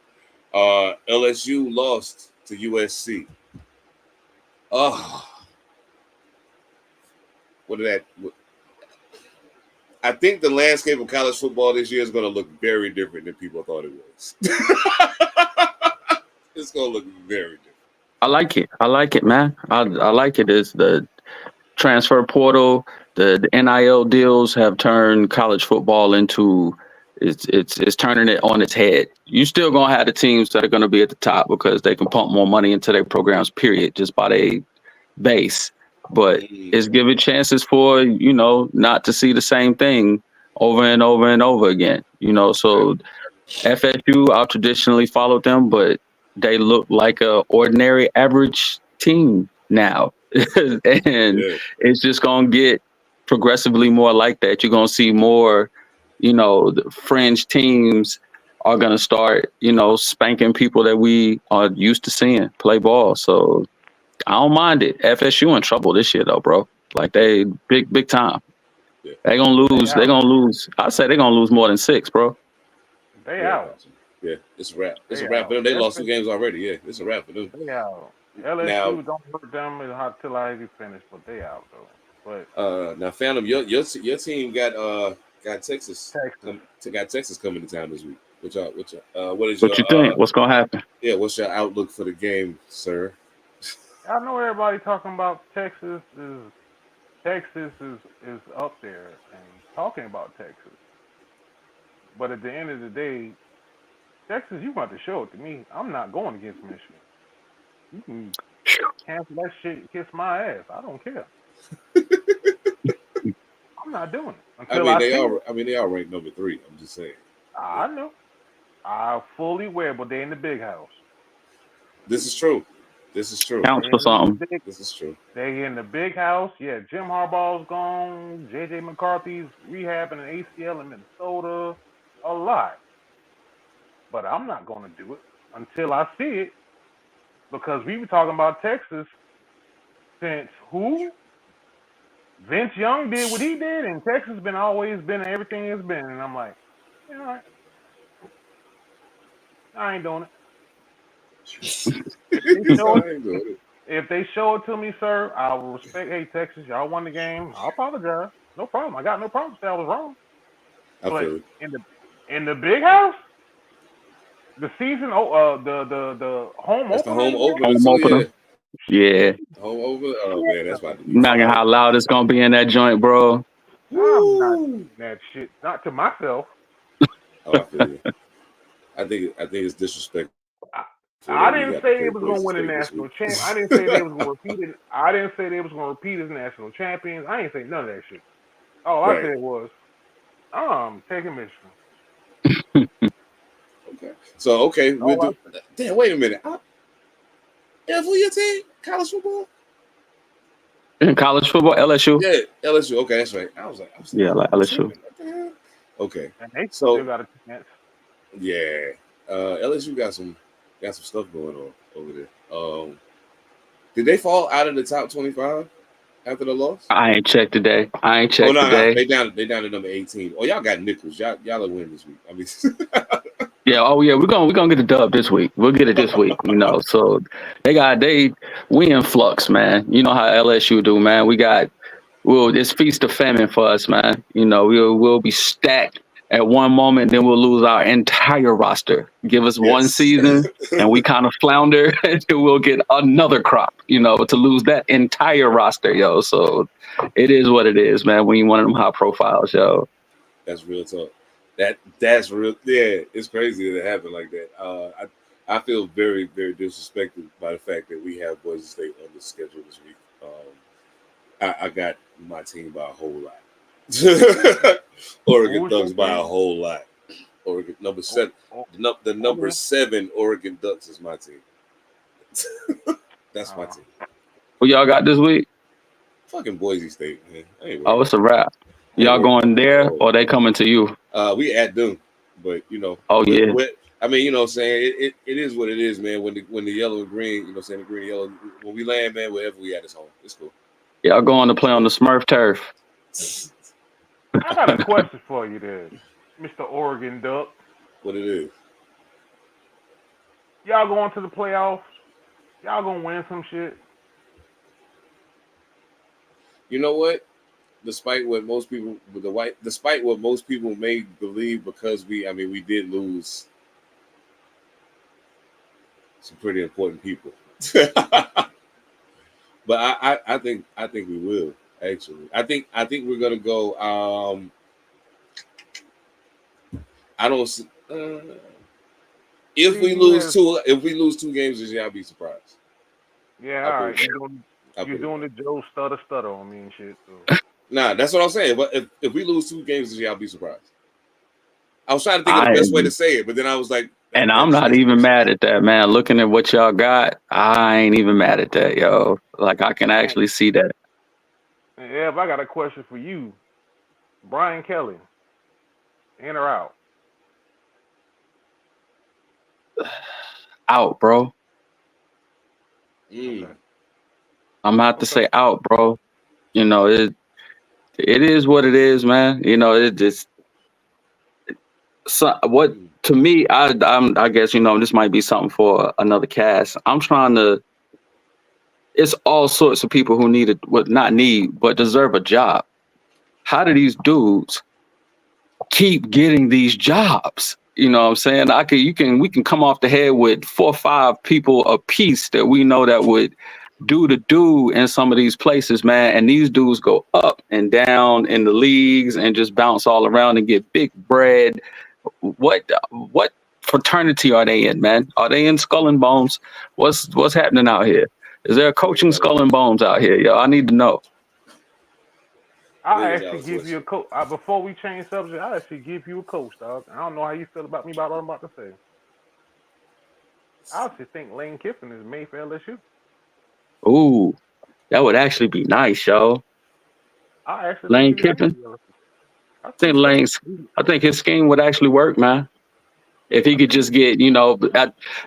LSU lost to USC. I think the landscape of college football this year is going to look very different than people thought it was. It's going to look very different. I like it, man. I like it. Is the transfer portal, the NIL deals have turned college football into it's turning it on its head. You still gonna have the teams that are gonna be at the top because they can pump more money into their programs, period, just by their base. But it's giving chances for, not to see the same thing over and over and over again. So FSU, I've traditionally followed them, but they look like a ordinary average team now. And it's just going to get progressively more like that. You're going to see more, the fringe teams are going to start, spanking people that we are used to seeing play ball. So I don't mind it. FSU in trouble this year, though, bro. Like, they big time. Yeah. They're going to lose. They're going to lose. I say they're going to lose more than 6, bro. They out. Yeah, it's a wrap. It's a wrap for them. They lost 2 games already. Yeah, it's a wrap for them. They out. LSU don't hurt them until I finish, but they out though. But now, Phantom, your team got Texas. Got Texas coming to town this week. What you think? What's gonna happen? Yeah, what's your outlook for the game, sir? I know everybody talking about Texas is up there and talking about Texas, but at the end of the day, Texas, you want to show it to me. I'm not going against Michigan. You can cancel that shit, kiss my ass. I don't care. I'm not doing it. They are ranked number 3. I'm just saying. I know. I fully aware, but they're in the big house. This is true. Counts for something. This is true. They in the big house. Yeah, Jim Harbaugh's gone. J.J. McCarthy's rehabbing an ACL in Minnesota. A lot. But I'm not going to do it until I see it. Because we were talking about Texas since who? Vince Young did what he did, and Texas always been everything it's been. And I'm like, all right. I ain't doing it. If they show it to me, sir, I will respect. Hey, Texas, y'all won the game. I'll apologize. No problem. I got no problem saying I was wrong. I feel it. In the big house, the season, the home opener. The home opener. Yeah. Home opener. Oh man, that's about to be. Imagine how loud it's gonna be in that joint, bro. I'm not doing that shit. Not to myself. Oh, I feel you. I think it's disrespectful. I didn't say they was gonna win a national champ. I didn't say they was gonna repeat it. I didn't say they was gonna repeat as national champions. I didn't say none of that shit. All I said was, I'm taking Michigan. Okay. So damn, wait a minute. For your team, college football? In college football, LSU? Yeah, LSU. Okay, that's right. I was like LSU. Okay. And they still got a chance. Yeah. LSU got some stuff going on over there. Did they fall out of the top 25 after the loss? I ain't checked today. Today. No. They down to number 18. Oh, y'all got Nichols. Y'all will win this week. I mean Yeah, we're gonna get the dub this week. We'll get it this week, So we in flux, man. You know how LSU do, man. It's feast of famine for us, man. We'll be stacked at one moment, then we'll lose our entire roster. Give us one season and we kind of flounder, and then we'll get another crop, to lose that entire roster, yo. So it is what it is, man, when you're one of them high profiles, yo. That's real talk. That's real. Yeah, it's crazy that it happened like that. I feel very, very disrespected by the fact that we have Boise State on the schedule this week. I got my team by a whole lot. Oregon Ducks by a whole lot. Oregon number 7. The number 7 Oregon Ducks is my team. That's my team. Who y'all got this week? Fucking Boise State, man. Oh, it's a wrap. Y'all going there or they coming to you? We at them, but you know. Oh yeah. I mean, you know what I'm saying? It is what it is, man. When the yellow and green, you know what I'm saying, the green and yellow, when we land, man, wherever we at, it's home. It's cool. Y'all going to play on the Smurf turf. I got a question for you there, Mr. Oregon Duck. What it is? Y'all going to the playoffs? Y'all gonna win some shit? You know what? Despite what most people may believe, because we did lose some pretty important people. But I think we will, actually. I think we're gonna go. I don't. If we lose two games this year, I'll be surprised. Yeah, all right. You're doing the Joe stutter on me and shit. So. Nah, that's what I'm saying. But if we lose 2 games this year, I'll be surprised. I was trying to think of the best way to say it, but then I was like, and I'm not even mad at that, man. Looking at what y'all got, I ain't even mad at that, yo. Like, I can actually see that. Yeah, if I got a question for you, Brian Kelly, in or out? Out, bro. Okay. I'm about to say out, bro. You know, it is what it is, man. You know, it just what to me. I guess, you know, this might be something for another cast. I'm trying to. It's all sorts of people who but deserve a job. How do these dudes keep getting these jobs? You know what I'm saying? We can come off the head with 4 or 5 people a piece that we know that would do in some of these places, man. And these dudes go up and down in the leagues and just bounce all around and get big bread. What fraternity are they in, man? Are they in Skull and Bones? What's happening out here? Is there a coaching Skull and Bones out here, yo? I need to know. I'll actually give you a coach. Before we change subject, I'll actually give you a coach, dog. I don't know how you feel about me about what I'm about to say. I actually think Lane Kiffin is made for LSU. Ooh, that would actually be nice, yo. Lane Kiffin. I think his scheme would actually work, man. If he could just get, you know,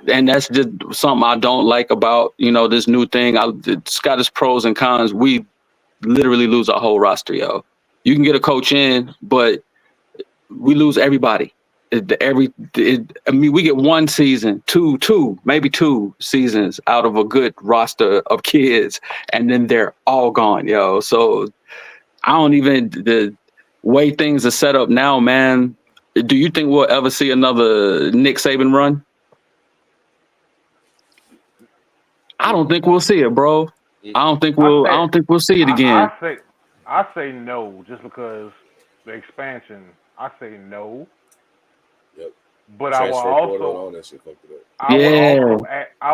and that's just something I don't like about, you know, this new thing. It's got its pros and cons. We literally lose our whole roster, yo. You can get a coach in, but we lose everybody. We get 1 season, maybe 2 seasons out of a good roster of kids, and then they're all gone, yo. So the way things are set up now, man. Do you think we'll ever see another Nick Saban run? I don't think we'll see it, bro. I don't think we'll see it again. I say no, just because the expansion. I say no. Yep. But I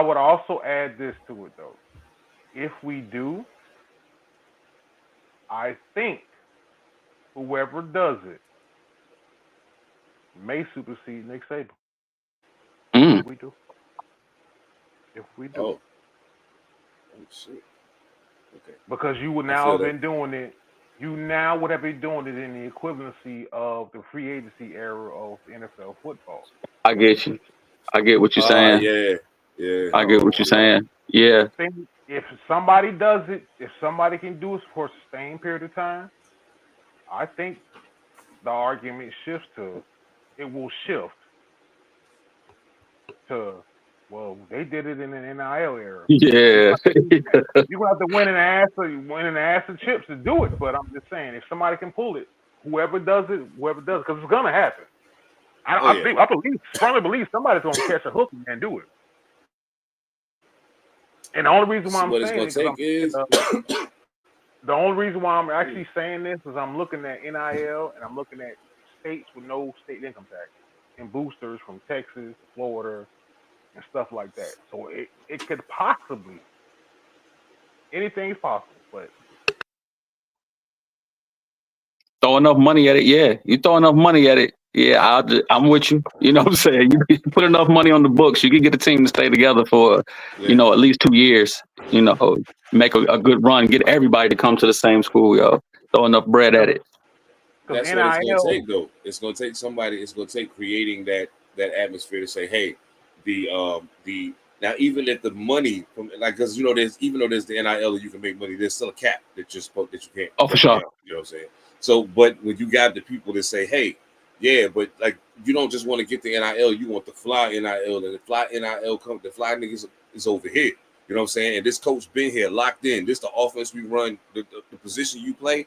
would also add this to it though. If we do, I think whoever does it may supersede Nick Saban. If we do. Oh shit. Okay. Because you would now have been doing it. You now would have been doing it in the equivalency of the free agency era of NFL football. I get you. I get what you're saying. Yeah. I get what you're saying. Yeah. If somebody does it, if somebody can do it for a sustained period of time, I think the argument shifts to, it will shift to, well, they did it in an NIL era. Yeah. You're gonna have to win an ass of chips to do it. But I'm just saying, if somebody can pull it, whoever does it, because it's gonna happen. I strongly believe somebody's gonna catch a hook and do it. And the only reason why I'm saying the only reason why I'm actually saying this is I'm looking at NIL and I'm looking at states with no state income tax and boosters from Texas, Florida, and stuff like that. So it could possibly, anything's possible, but Throw enough money at it, yeah. You throw enough money at it, yeah. I'm with you. You know what I'm saying? You put enough money on the books, you can get a team to stay together for, Yeah. at least 2 years. Make a good run, get everybody to come to the same school, yo. Throw enough bread at it. That's what it's going to NIL, take, though. It's going to take somebody. It's going to take creating that atmosphere to say, hey, the now even if the money from like because there's even though there's the NIL you can make money, there's still a cap that you can't Oh, for go sure. down, you know what I'm saying? So, but when you got the people that say, hey, yeah, but like you don't just want to get the NIL, you want the fly NIL, and the fly NIL the fly niggas is over here. You know what I'm saying? And this coach been here locked in. This the offense we run, the position you play.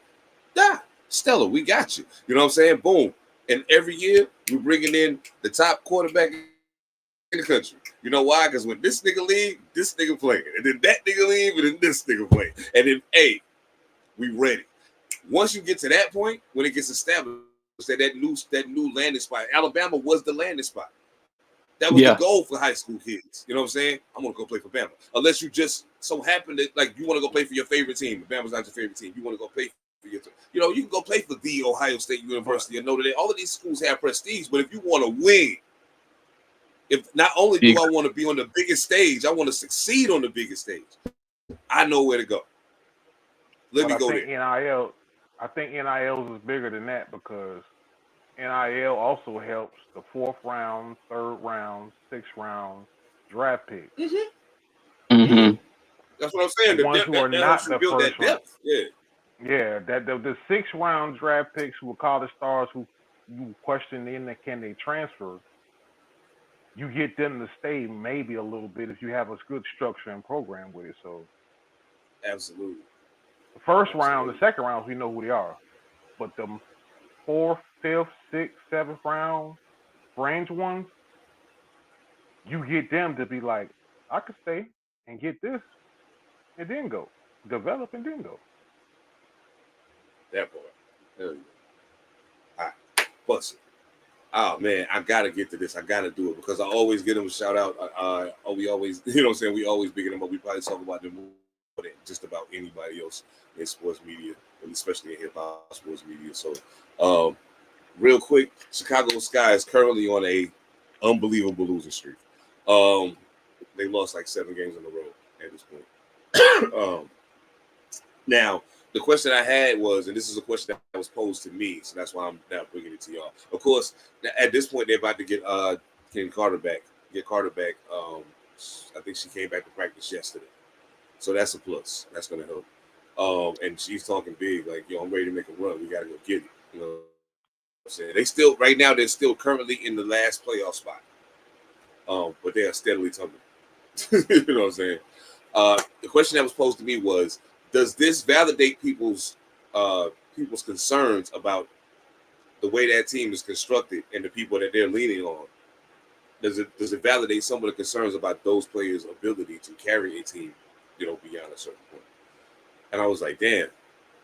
Stellar, we got you. You know what I'm saying? Boom. And every year we're bringing in the top quarterback in the country. You know why? Because when this nigga leave, this nigga playing. And then that nigga leave, and then this nigga playing. And then, hey, we ready. Once you get to that point, when it gets established, that new landing spot. Alabama was the landing spot. That was the goal for high school kids. You know what I'm saying? I'm gonna go play for Bama. Unless you just so happen that like you want to go play for your favorite team. Bama's not your favorite team. You want to go play for your team. You can go play for the Ohio State University or Notre Dame. All of these schools have prestige, but if you want to win, if not only do I want to be on the biggest stage, I want to succeed on the biggest stage. I know where to go. Let me go there. NIL, I think NIL is bigger than that because NIL also helps the 4th round, 3rd round, 6th round draft picks. Mm-hmm. That's what I'm saying. The ones who are not the build first that depth. round. Yeah, that the 6th round draft picks who are college stars who you question can they transfer? You get them to stay maybe a little bit if you have a good structure and program with it. So absolutely. The first round, the second rounds, we know who they are. But the 4th, 5th, 6th, 7th round range ones, you get them to be like, I could stay and get this and then go. Develop and then go. That part. Hell yeah. All right. Bust it. Oh man, I gotta get to this. I gotta do it because I always give them a shout out. We always, you know what I'm saying? We always big them up. We probably talk about them more than just about anybody else in sports media, and especially in hip hop sports media. So real quick, Chicago Sky is currently on a unbelievable losing streak. They lost like 7 games in a row at this point. Now, the question I had was, and this is a question that was posed to me, so that's why I'm now bringing it to y'all. Of course, at this point, they're about to get Carter back. I think she came back to practice yesterday, so that's a plus. That's going to help. And she's talking big, like, yo, I'm ready to make a run. We got to go get it. You know what I'm saying? They're still currently in the last playoff spot, but they are steadily tumbling. You know what I'm saying? The question that was posed to me was, does this validate people's concerns about the way that team is constructed and the people that they're leaning on? Does it validate some of the concerns about those players' ability to carry a team, beyond a certain point? And I was like, damn,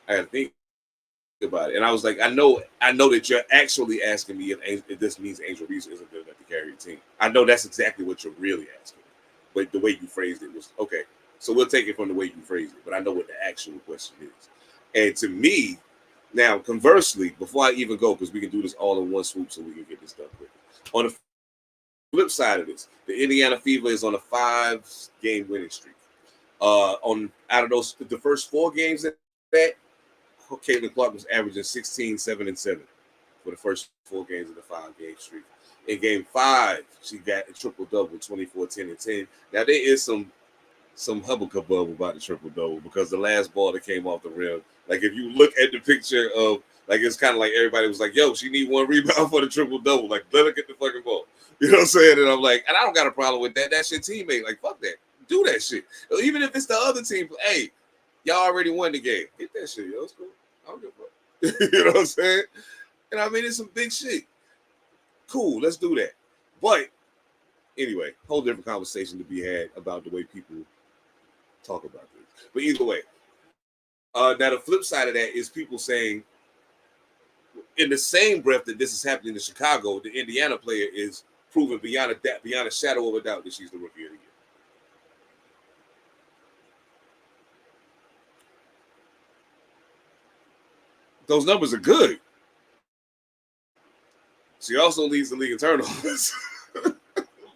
I gotta think about it. And I was like, I know that you're actually asking me if this means Angel Reese isn't good enough to carry a team. I know that's exactly what you're really asking. But the way you phrased it was okay. So we'll take it from the way you phrased it, but I know what the actual question is. And to me, now, conversely, before I even go, because we can do this all in one swoop so we can get this done quickly. On the flip side of this, the Indiana Fever is on a 5-game winning streak. Out of those, the first 4 games that Caitlin Clark was averaging 16, 7, and 7 for the first 4 games of the 5-game streak. In game 5, she got a triple-double, 24, 10, and 10. Now, there is some hubble-kabub about the triple-double because the last ball that came off the rim, like if you look at the picture of, like it's kind of like everybody was like, yo, she need 1 rebound for the triple-double. Like, let her get the fucking ball. You know what I'm saying? And I'm like, and I don't got a problem with that. That's your teammate. Like, fuck that. Do that shit. Even if it's the other team, hey, y'all already won the game. Get that shit, yo. It's cool. I don't give a fuck. You know what I'm saying? And I mean, it's some big shit. Cool, let's do that. But anyway, whole different conversation to be had about the way people talk about this. But either way, now the flip side of that is people saying in the same breath that this is happening in Chicago, the Indiana player is proven beyond a shadow of a doubt that she's the rookie of the year. Those numbers are good. She also leads the league in turnovers.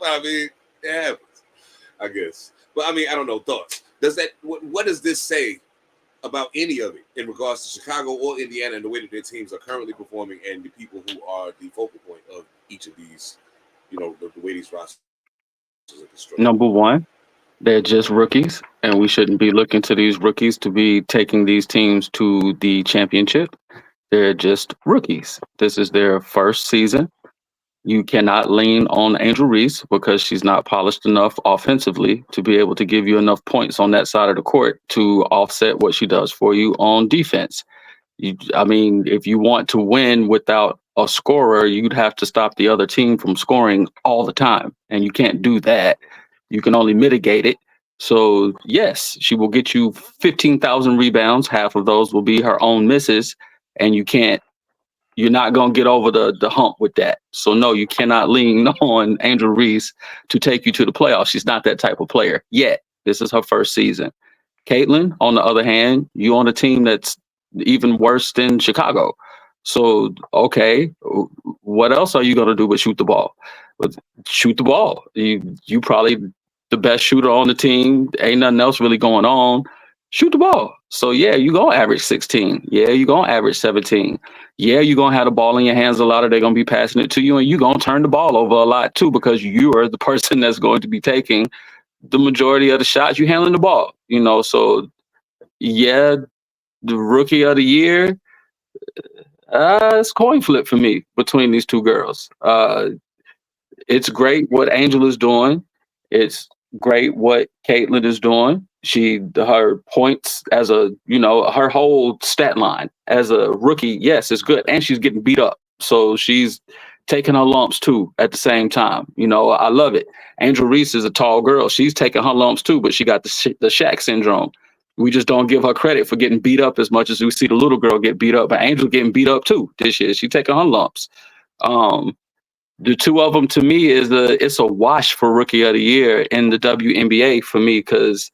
I mean, it happens, I guess. But I mean, I don't know. Thoughts? What does this say about any of it in regards to Chicago or Indiana and the way that their teams are currently performing and the people who are the focal point of each of these, the way these rosters are constructed? Number one, they're just rookies, and we shouldn't be looking to these rookies to be taking these teams to the championship. They're just rookies. This is their first season. You cannot lean on Angel Reese because she's not polished enough offensively to be able to give you enough points on that side of the court to offset what she does for you on defense. If you want to win without a scorer, you'd have to stop the other team from scoring all the time. And you can't do that. You can only mitigate it. So, yes, she will get you 15,000 rebounds. Half of those will be her own misses. And you're not going to get over the hump with that. So, no, you cannot lean on Angel Reese to take you to the playoffs. She's not that type of player yet. This is her first season. Caitlin, on the other hand, you on a team that's even worse than Chicago. So, okay, what else are you going to do but shoot the ball? Shoot the ball. You probably the best shooter on the team. Ain't nothing else really going on. Shoot the ball. So, yeah, you're going to average 16. Yeah, you're going to average 17. Yeah, you're going to have the ball in your hands a lot, or they're going to be passing it to you, and you're going to turn the ball over a lot, too, because you are the person that's going to be taking the majority of the shots. You handling the ball, So, yeah, the rookie of the year, it's coin flip for me between these two girls. It's great what Angel is doing. It's great what Caitlin is doing. Her points as her whole stat line as a rookie, yes, it's good. And she's getting beat up. So she's taking her lumps too at the same time. I love it. Angel Reese is a tall girl. She's taking her lumps too, but she got the Shaq syndrome. We just don't give her credit for getting beat up as much as we see the little girl get beat up. But Angel getting beat up too this year. She's taking her lumps. The two of them, to me, it's a wash for Rookie of the Year in the WNBA for me, because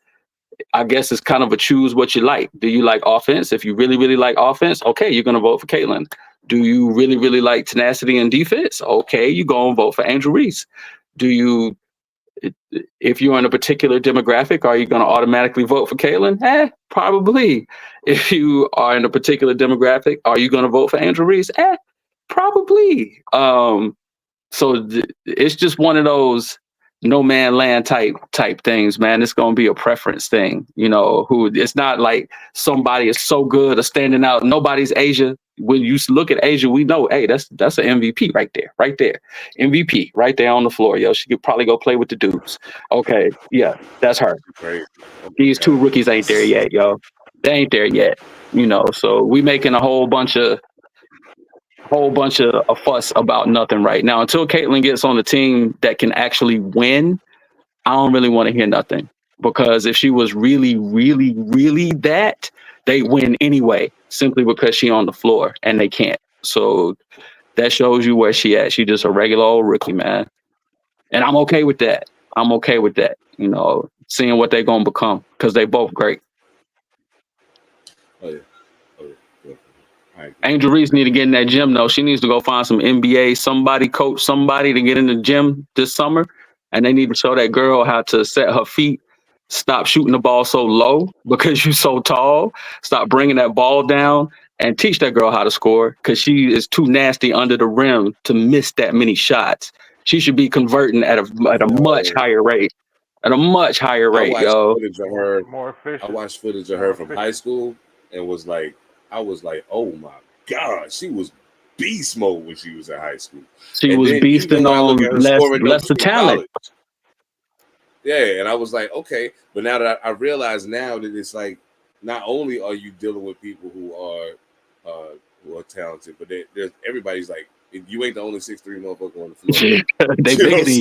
I guess it's kind of a choose what you like. Do you like offense? If you really, really like offense, okay, you're going to vote for Caitlin. Do you really, really like tenacity and defense? Okay, you're going to vote for Angel Reese. If you're in a particular demographic, are you going to automatically vote for Caitlin? Probably. If you are in a particular demographic, are you going to vote for Angel Reese? Probably. So it's just one of those no man land type things, man. It's going to be a preference thing, who it's not like somebody is so good or standing out. Nobody's Asia. When you look at Asia, we know, hey, that's an MVP right there. MVP right there on the floor. Yo, she could probably go play with the dudes. Okay. Yeah, that's her. Great. These two rookies ain't there yet, yo. They ain't there yet, so we making a whole bunch of a fuss about nothing right now. Until Caitlin gets on the team that can actually win, I don't really want to hear nothing. Because if she was really, really, really that, they win anyway, simply because she on the floor and they can't. So that shows you where she at. She just a regular old rookie, man. And I'm okay with that. Seeing what they're going to become, because they both great. Oh, yeah. Angel Reese need to get in that gym, though. She needs to go find some NBA coach somebody to get in the gym this summer. And they need to show that girl how to set her feet, stop shooting the ball so low because you're so tall, stop bringing that ball down, and teach that girl how to score, because she is too nasty under the rim to miss that many shots. She should be converting at a much higher rate. At a much higher rate, yo. More efficient. I watched footage of her from high school and was like, oh my God, she was beast mode when she was in high school. She was beasting on less talent. Yeah, and I was like, okay. But now that I realize now that it's like, not only are you dealing with people who are talented, but everybody's like, you ain't the only 6'3" motherfucker on the floor. They bigger than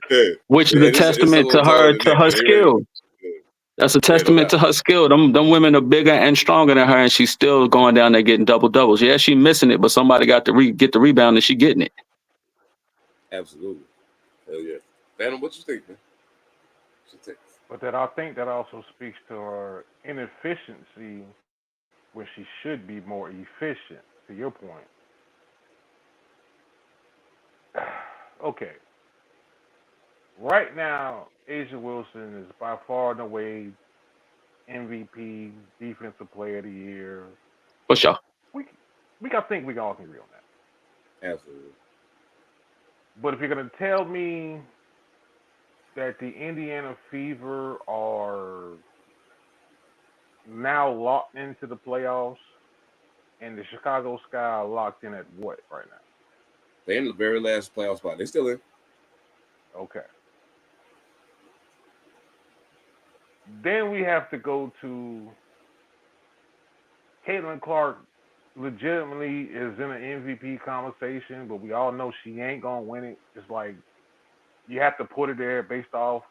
you. Which is a testament to her skill. That's a testament to her skill. Them women are bigger and stronger than her, and she's still going down there getting double doubles. Yeah, she missing it, but somebody got to get the rebound, and she getting it. Absolutely. Hell yeah. Phantom, what you think, man? But that I think that also speaks to her inefficiency when she should be more efficient, to your point. Okay. Right now, Asia Wilson is by far and away MVP, Defensive Player of the Year. For sure. I think we all can agree on that. Absolutely. But if you're gonna tell me that the Indiana Fever are now locked into the playoffs, and the Chicago Sky are locked in at what right now? They're in the very last playoff spot. They're still in. Okay. Then we have to go to Caitlin Clark. Legitimately is in an MVP conversation, but we all know she ain't gonna win it. It's like you have to put it there based off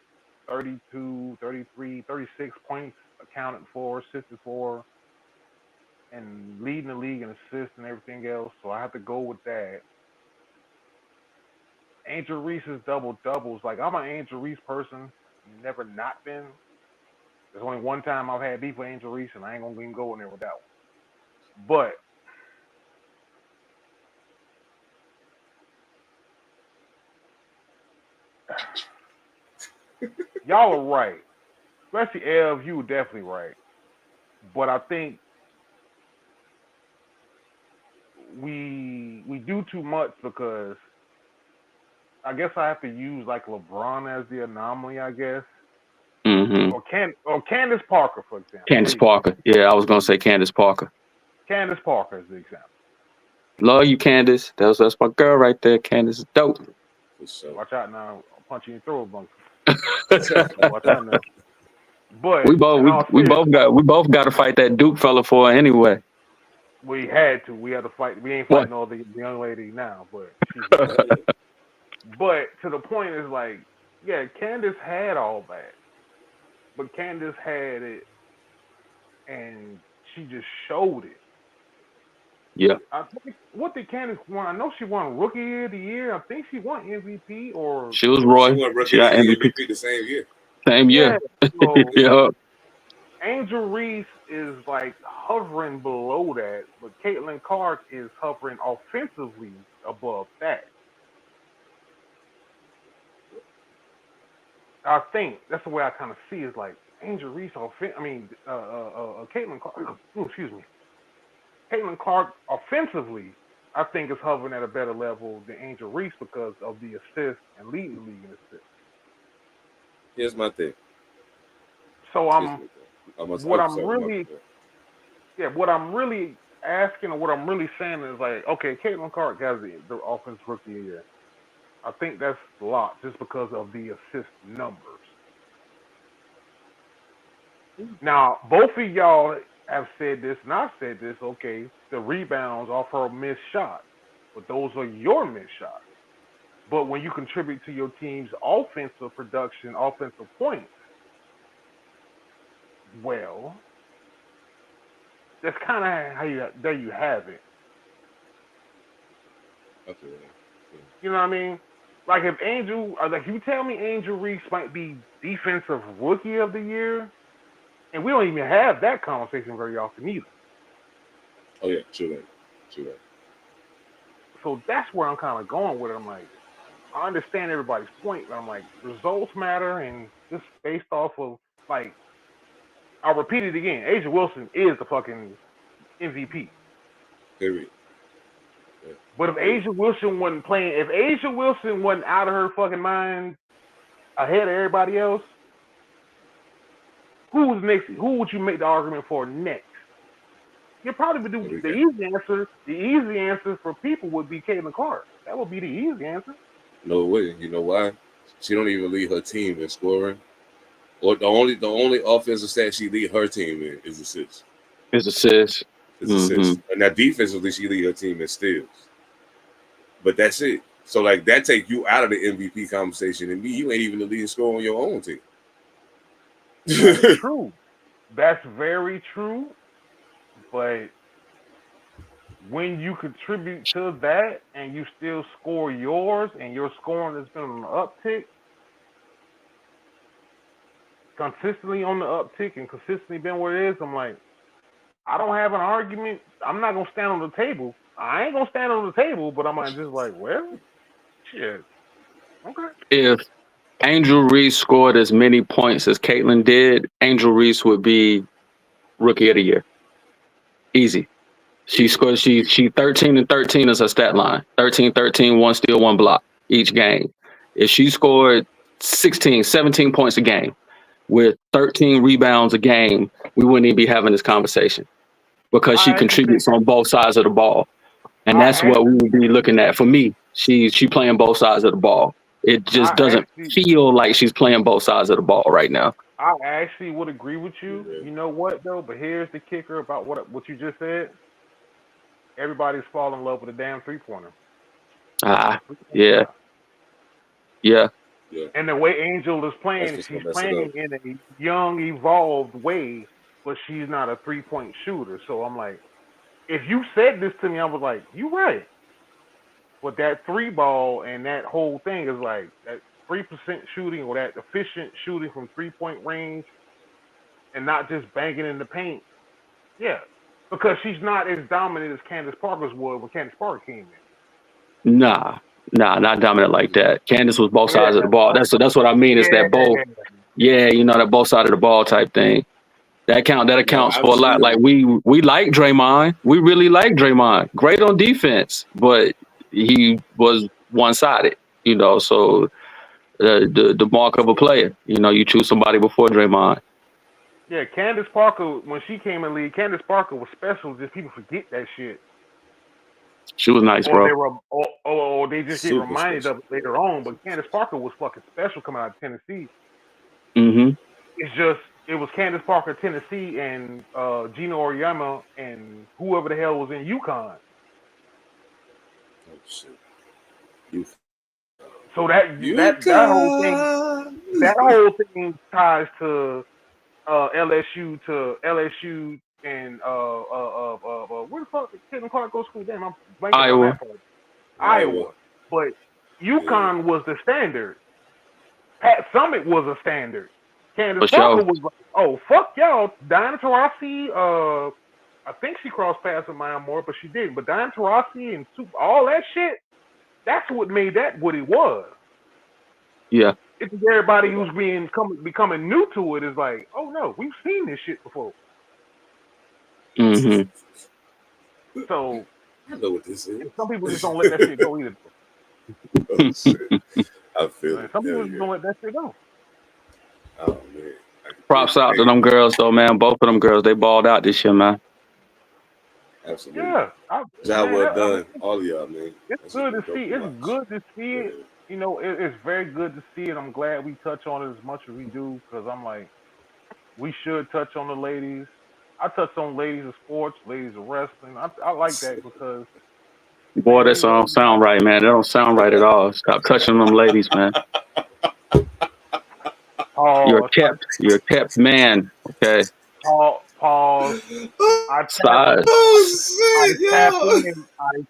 32, 33, 36 points accounted for, assisted for, and leading the league in assists and everything else. So I have to go with that. Angel Reese's double doubles. Like, I'm an Angel Reese person, never not been. There's only one time I've had beef with Angel Reese, and I ain't gonna even go in there with that one. But y'all are right. Especially Ev, you were definitely right. But I think we do too much because I guess I have to use like LeBron as the anomaly, I guess. Mm-hmm. Or Candace Parker, for example. Candace Parker. Yeah, I was gonna say Candace Parker. Candace Parker is the example. Love you, Candace. That's my girl right there. Candace is dope. So. Watch out now! I'll punch you in the throat, bunker. Watch out now. But we both got to fight that Duke fella for her anyway. We had to. We had to fight. We ain't fighting all the young lady now, but she's but to the point is like, yeah, Candace had all that, but Candace had it, and she just showed it. Yeah. I think, what did Candace won? I know she won Rookie of the Year. I think she won MVP or she was Roy. She won Rookie of the Year MVP the same year. Same year. So yeah. Angel Reese is like hovering below that, but Caitlin Clark is hovering offensively above that. I think that's the way I kind of see it. Is like Angel Reese Caitlin Clark. Excuse me. Caitlin Clark offensively, I think is hovering at a better level than Angel Reese because of the assists and leading the league in assists. Here's my thing. So what I'm really asking or what I'm really saying is like, okay, Caitlin Clark has the offensive rookie of the year. I think that's locked just because of the assist numbers. Now, both of y'all have said this, and I've said this, okay, the rebounds off her missed shots. But those are your missed shots. But when you contribute to your team's offensive production, offensive points, well, that's kind of how there you have it. Okay. You know what I mean? Like if you tell me Angel Reese might be defensive rookie of the year, and we don't even have that conversation very often either. Oh yeah, true that. So that's where I'm kind of going with it. I'm like, I understand everybody's point, but I'm like, results matter, and just based off of like, I'll repeat it again. Asia Wilson is the fucking MVP. Period. Yeah. But if Asia Wilson wasn't playing, if Asia Wilson wasn't out of her fucking mind ahead of everybody else, who was next? Who would you make the argument for next? You'd probably do the easy answer. The easy answer for people would be Caitlin Clark. That would be the easy answer. No way. You know why? She don't even lead her team in scoring. Or the only offensive stat she lead her team in is assists. Assists. And now defensively she lead her team in steals. But that's it. So like that take you out of the MVP conversation, and you ain't even the leading scorer on your own team. That's true. That's very true. But when you contribute to that and you still score yours and your scoring has been on the uptick, consistently on the uptick and consistently been where it is, I'm like, I don't have an argument. I'm not gonna stand on the table. I ain't gonna stand on the table, but I'm like just like, well, shit. Okay. If Angel Reese scored as many points as Caitlin did, Angel Reese would be rookie of the year. Easy. She scored. She 13-13 is her stat line. 13-13, 1 steal, 1 block each game. If she scored 16, 17 points a game with 13 rebounds a game, we wouldn't even be having this conversation because she I actually think contributes on both sides of the ball, and that's what we would be looking at. For me, she playing both sides of the ball. It just doesn't feel like she's playing both sides of the ball right now. I actually would agree with you. You know what though? But here's the kicker about what you just said. Everybody's falling in love with a damn 3-pointer. Yeah. And the way Angel is playing, she's playing in a young, evolved way, but she's not a 3-point shooter. So I'm like, if you said this to me, I was like, you're right. But that 3-ball and that whole thing is like that 3% shooting or that efficient shooting from 3-point range and not just banging in the paint. Yeah. Because she's not as dominant as Candace Parker's was when Candace Parker came in. Nah, not dominant like that. Candace was both sides of the ball. That's what I mean. Is that both? Yeah, that both side of the ball type thing. That accounts for a lot. Like we like Draymond. We really like Draymond. Great on defense, but he was one-sided. So the mark of a player. You choose somebody before Draymond. Yeah, Candace Parker, when she came in the league, Candace Parker was special. Just people forget that shit. She was nice, bro. They just get reminded of it later on. But Candace Parker was fucking special coming out of Tennessee. Mm-hmm. It's just, it was Candace Parker, Tennessee, and Gina Auriemma, and whoever the hell was in UConn. Oh, shit. So that whole thing ties to LSU and where the fuck did Kevin Clark go to school? Damn, I'm blanking on that part. Iowa. But UConn was the standard. Pat Summitt was a standard. Candace Parker was like, oh, fuck y'all. Diana Taurasi, I think she crossed paths with Maya Moore, but she didn't. But Diana Taurasi and all that shit, that's what made that what it was. Yeah. It's everybody who's becoming new to it is like, oh no, we've seen this shit before. Mm-hmm. So I know what this is. Some people just don't let that shit go either. Oh, shit. I feel it. Some people just don't let that shit go. Oh man. Props out to them girls though, man. Both of them girls, they balled out this year, man. Absolutely. Yeah. Job well done, all of y'all, man. It's good to see. It's good to see it. It's very good to see it. I'm glad we touch on it as much as we do because I'm like, we should touch on the ladies. I touch on ladies of sports, ladies of wrestling. I like that because. Boy, that don't sound right, man. That don't sound right at all. Stop touching them ladies, man. You're a kept man, okay? Pause. I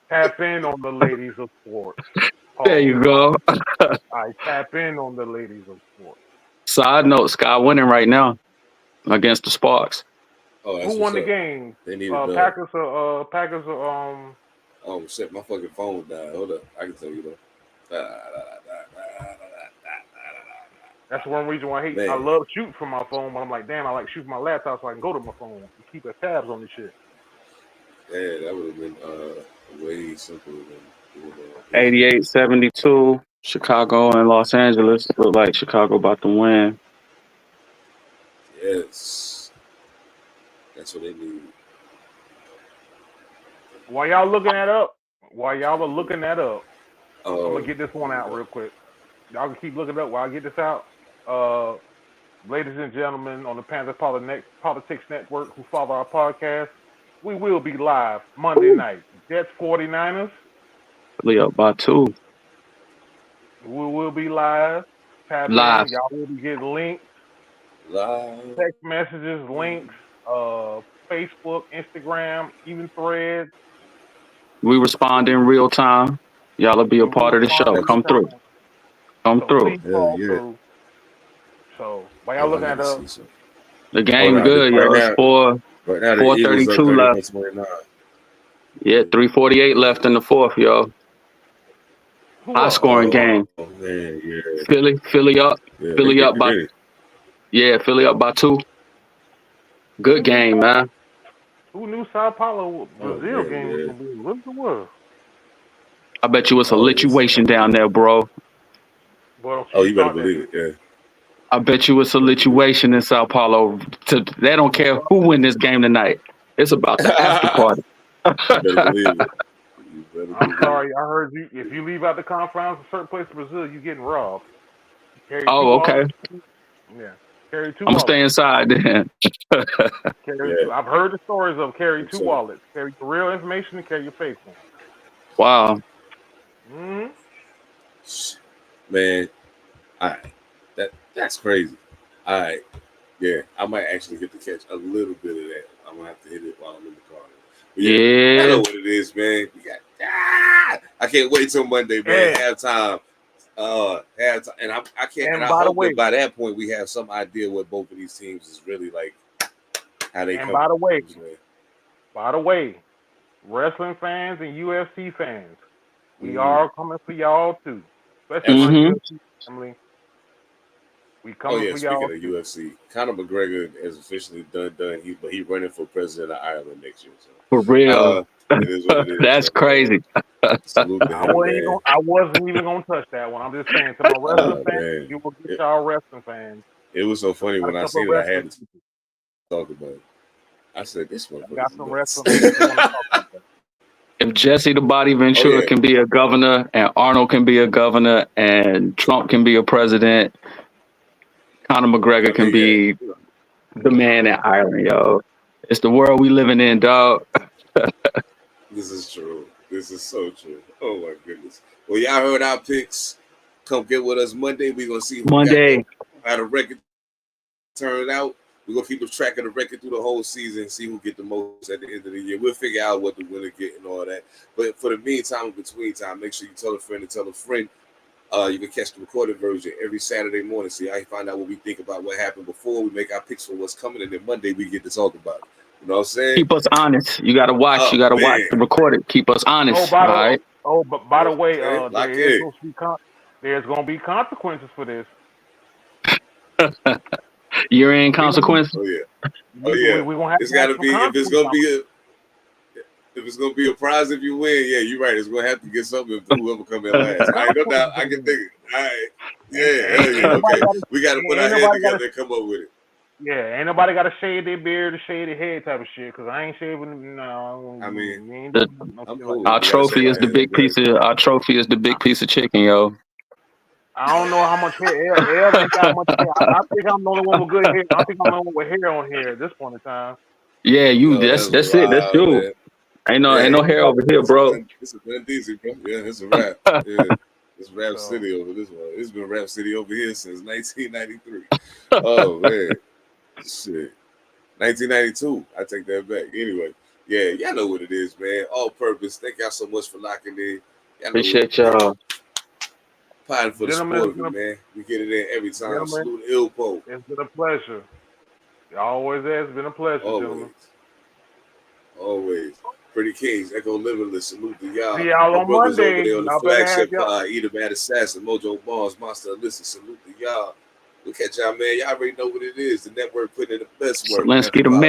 tap in on the ladies of sports. Pause. There you go. I tap in on the ladies of sports. Side note, Sky winning right now against the Sparks. Oh, who won the game? They need Packers or Oh shit, my fucking phone died. Hold up. I can tell you though. That's one reason why I love shooting from my phone, but I'm like, damn, I like shooting my laptop so I can go to my phone and keep tabs on this shit. Yeah, that would have been way simpler than 88-72, Chicago and Los Angeles. Look like Chicago about to win. Yes. That's what they need. While y'all are looking that up, I'm going to get this one out real quick. Y'all can keep looking it up while I get this out. Ladies and gentlemen on the Pantha Politix Network who follow our podcast, we will be live Monday night. Jets 49ers. Up by 2. We will be live. Y'all will be getting links. Live. text messages, links, Facebook, Instagram, even Threads. We respond in real time. Y'all will be a And we part of the respond show. every Come through. time. Come So through. please Hell call yeah. through. So while Yeah, y'all I looking like at to us, see some. The game Right good, yo. It's now the Eagles up 4:32 left. 31-29. Yeah, 3:48 left in the fourth, yo. who High up? scoring game. Oh man, yeah, Philly up. yeah. They Philly up getting by it. Philly up by 2. Good Who knew game, man. Who knew Sao Paulo Oh Brazil man, game was yeah. gonna be what it was? I bet you it's a Oh, it's lituation down there, bro. Well, Oh, you you better start that believe shit. it. Yeah. I bet you it's a lituation in Sao Paulo. They don't care who win this game tonight. It's about the after party. You better believe it. You better I'm believe it. sorry, I heard you. If you leave out the confines of a certain place in Brazil, you getting robbed. Carry two Oh, okay. wallets. Yeah, carry two I'm wallets. staying inside then. Carry Yeah. two. I've heard the stories of carry two So, wallets. Carry the real information and carry your fake one. Wow. Mm-hmm. man, all right. That's crazy. All right. Yeah, I might actually get to catch a little bit of that. I'm gonna have to hit it while I'm in the car. But yeah, I know Yeah. what it is, man. We got I can't wait till Monday, man. Yeah. Halftime. Halftime. And I can't And and I by the hope way- that by that point we have some idea what both of these teams is really like, how they And come. by the way, man. wrestling fans and UFC fans, we Mhm. are coming for y'all too, especially my Mhm. UFC family. We Oh coming yeah, for speaking y'all of too. UFC, Conor McGregor is officially done. But he running for president of Ireland next year. So For real. it is what it is. That's So, crazy. salute to him, man. I wasn't even gonna touch that one. I'm just saying to my wrestling fans, Man. you will get y'all wrestling fans. It was so funny when I Got a couple seen it. I wrestling had to people. talk about it. I said, "This I motherfucker got is some nuts." wrestling fans that want to talk about that. If Jesse the Body Ventura Oh, yeah. can be a governor and Arnold can be a governor and Trump can be a president, Conor McGregor can be the man in Ireland, yo. It's the world we living in, dog. This is true. This is so true. Oh my goodness. Well, y'all heard our picks. Come get with us Monday. We're gonna see who Monday. got how the record turned out. We're gonna keep a track of the record through the whole season, see who get the most at the end of the year. We'll figure out what the winner get and all that. But for the meantime, in between time, make sure you tell a friend and tell a friend. You can catch the recorded version every Saturday morning. See how you find out what we think about what happened before. We make our picks for what's coming, and then Monday we get to talk about it. You know what I'm saying? Keep us honest. You gotta watch. Oh, you gotta watch man. the recorded. Keep us honest. By all the right. but by the way, Okay, lock there is in. supposed to be there's gonna be consequences for this. You're in consequence. Oh yeah. Oh yeah. We gonna have It's got to some be if it's gonna consequences. be a prize if you win. Yeah, you're right. It's gonna have to get something if whoever come in last. I ain't no doubt. I can think it. All right. Yeah. Hell yeah. Okay. We got to put our heads together and come up with it. Yeah, ain't nobody got to shave their beard or shave their head type of shit. Cause I ain't shaving. No, I mean, I'm cool. Our trophy is the big piece of. Our trophy is the big piece of chicken, yo. I don't know how much hair. L ain't got much hair. I think I'm the only one with good hair. I think I'm the only one with hair on here at this point in time. Yeah, you. Yo, That's it. That's wild, you. man. Ain't no hair over here, bro. It's a Van Diesel, bro. Yeah, it's a rap. Yeah. It's Rap City over this one. It's been Rap City over here since 1993. Oh man. Shit. 1992. I take that back. Anyway, yeah, y'all know what it is, man. All purpose. Thank y'all so much for locking in. Appreciate y'all. Potting for the sport of it, man. We get it in every time. Salute Ilpo. It's been a pleasure. It always has been a pleasure, gentlemen. Always. Pretty Kings, Echo Limitless, salute to y'all. See y'all on Monday. Over there on the flagship pod, Eater Mad Assassin, Mojo Barnes, Monster Alyssa, salute to y'all. We'll catch y'all, man. Y'all already know what it is. The network putting in the best work. Let's get a mail.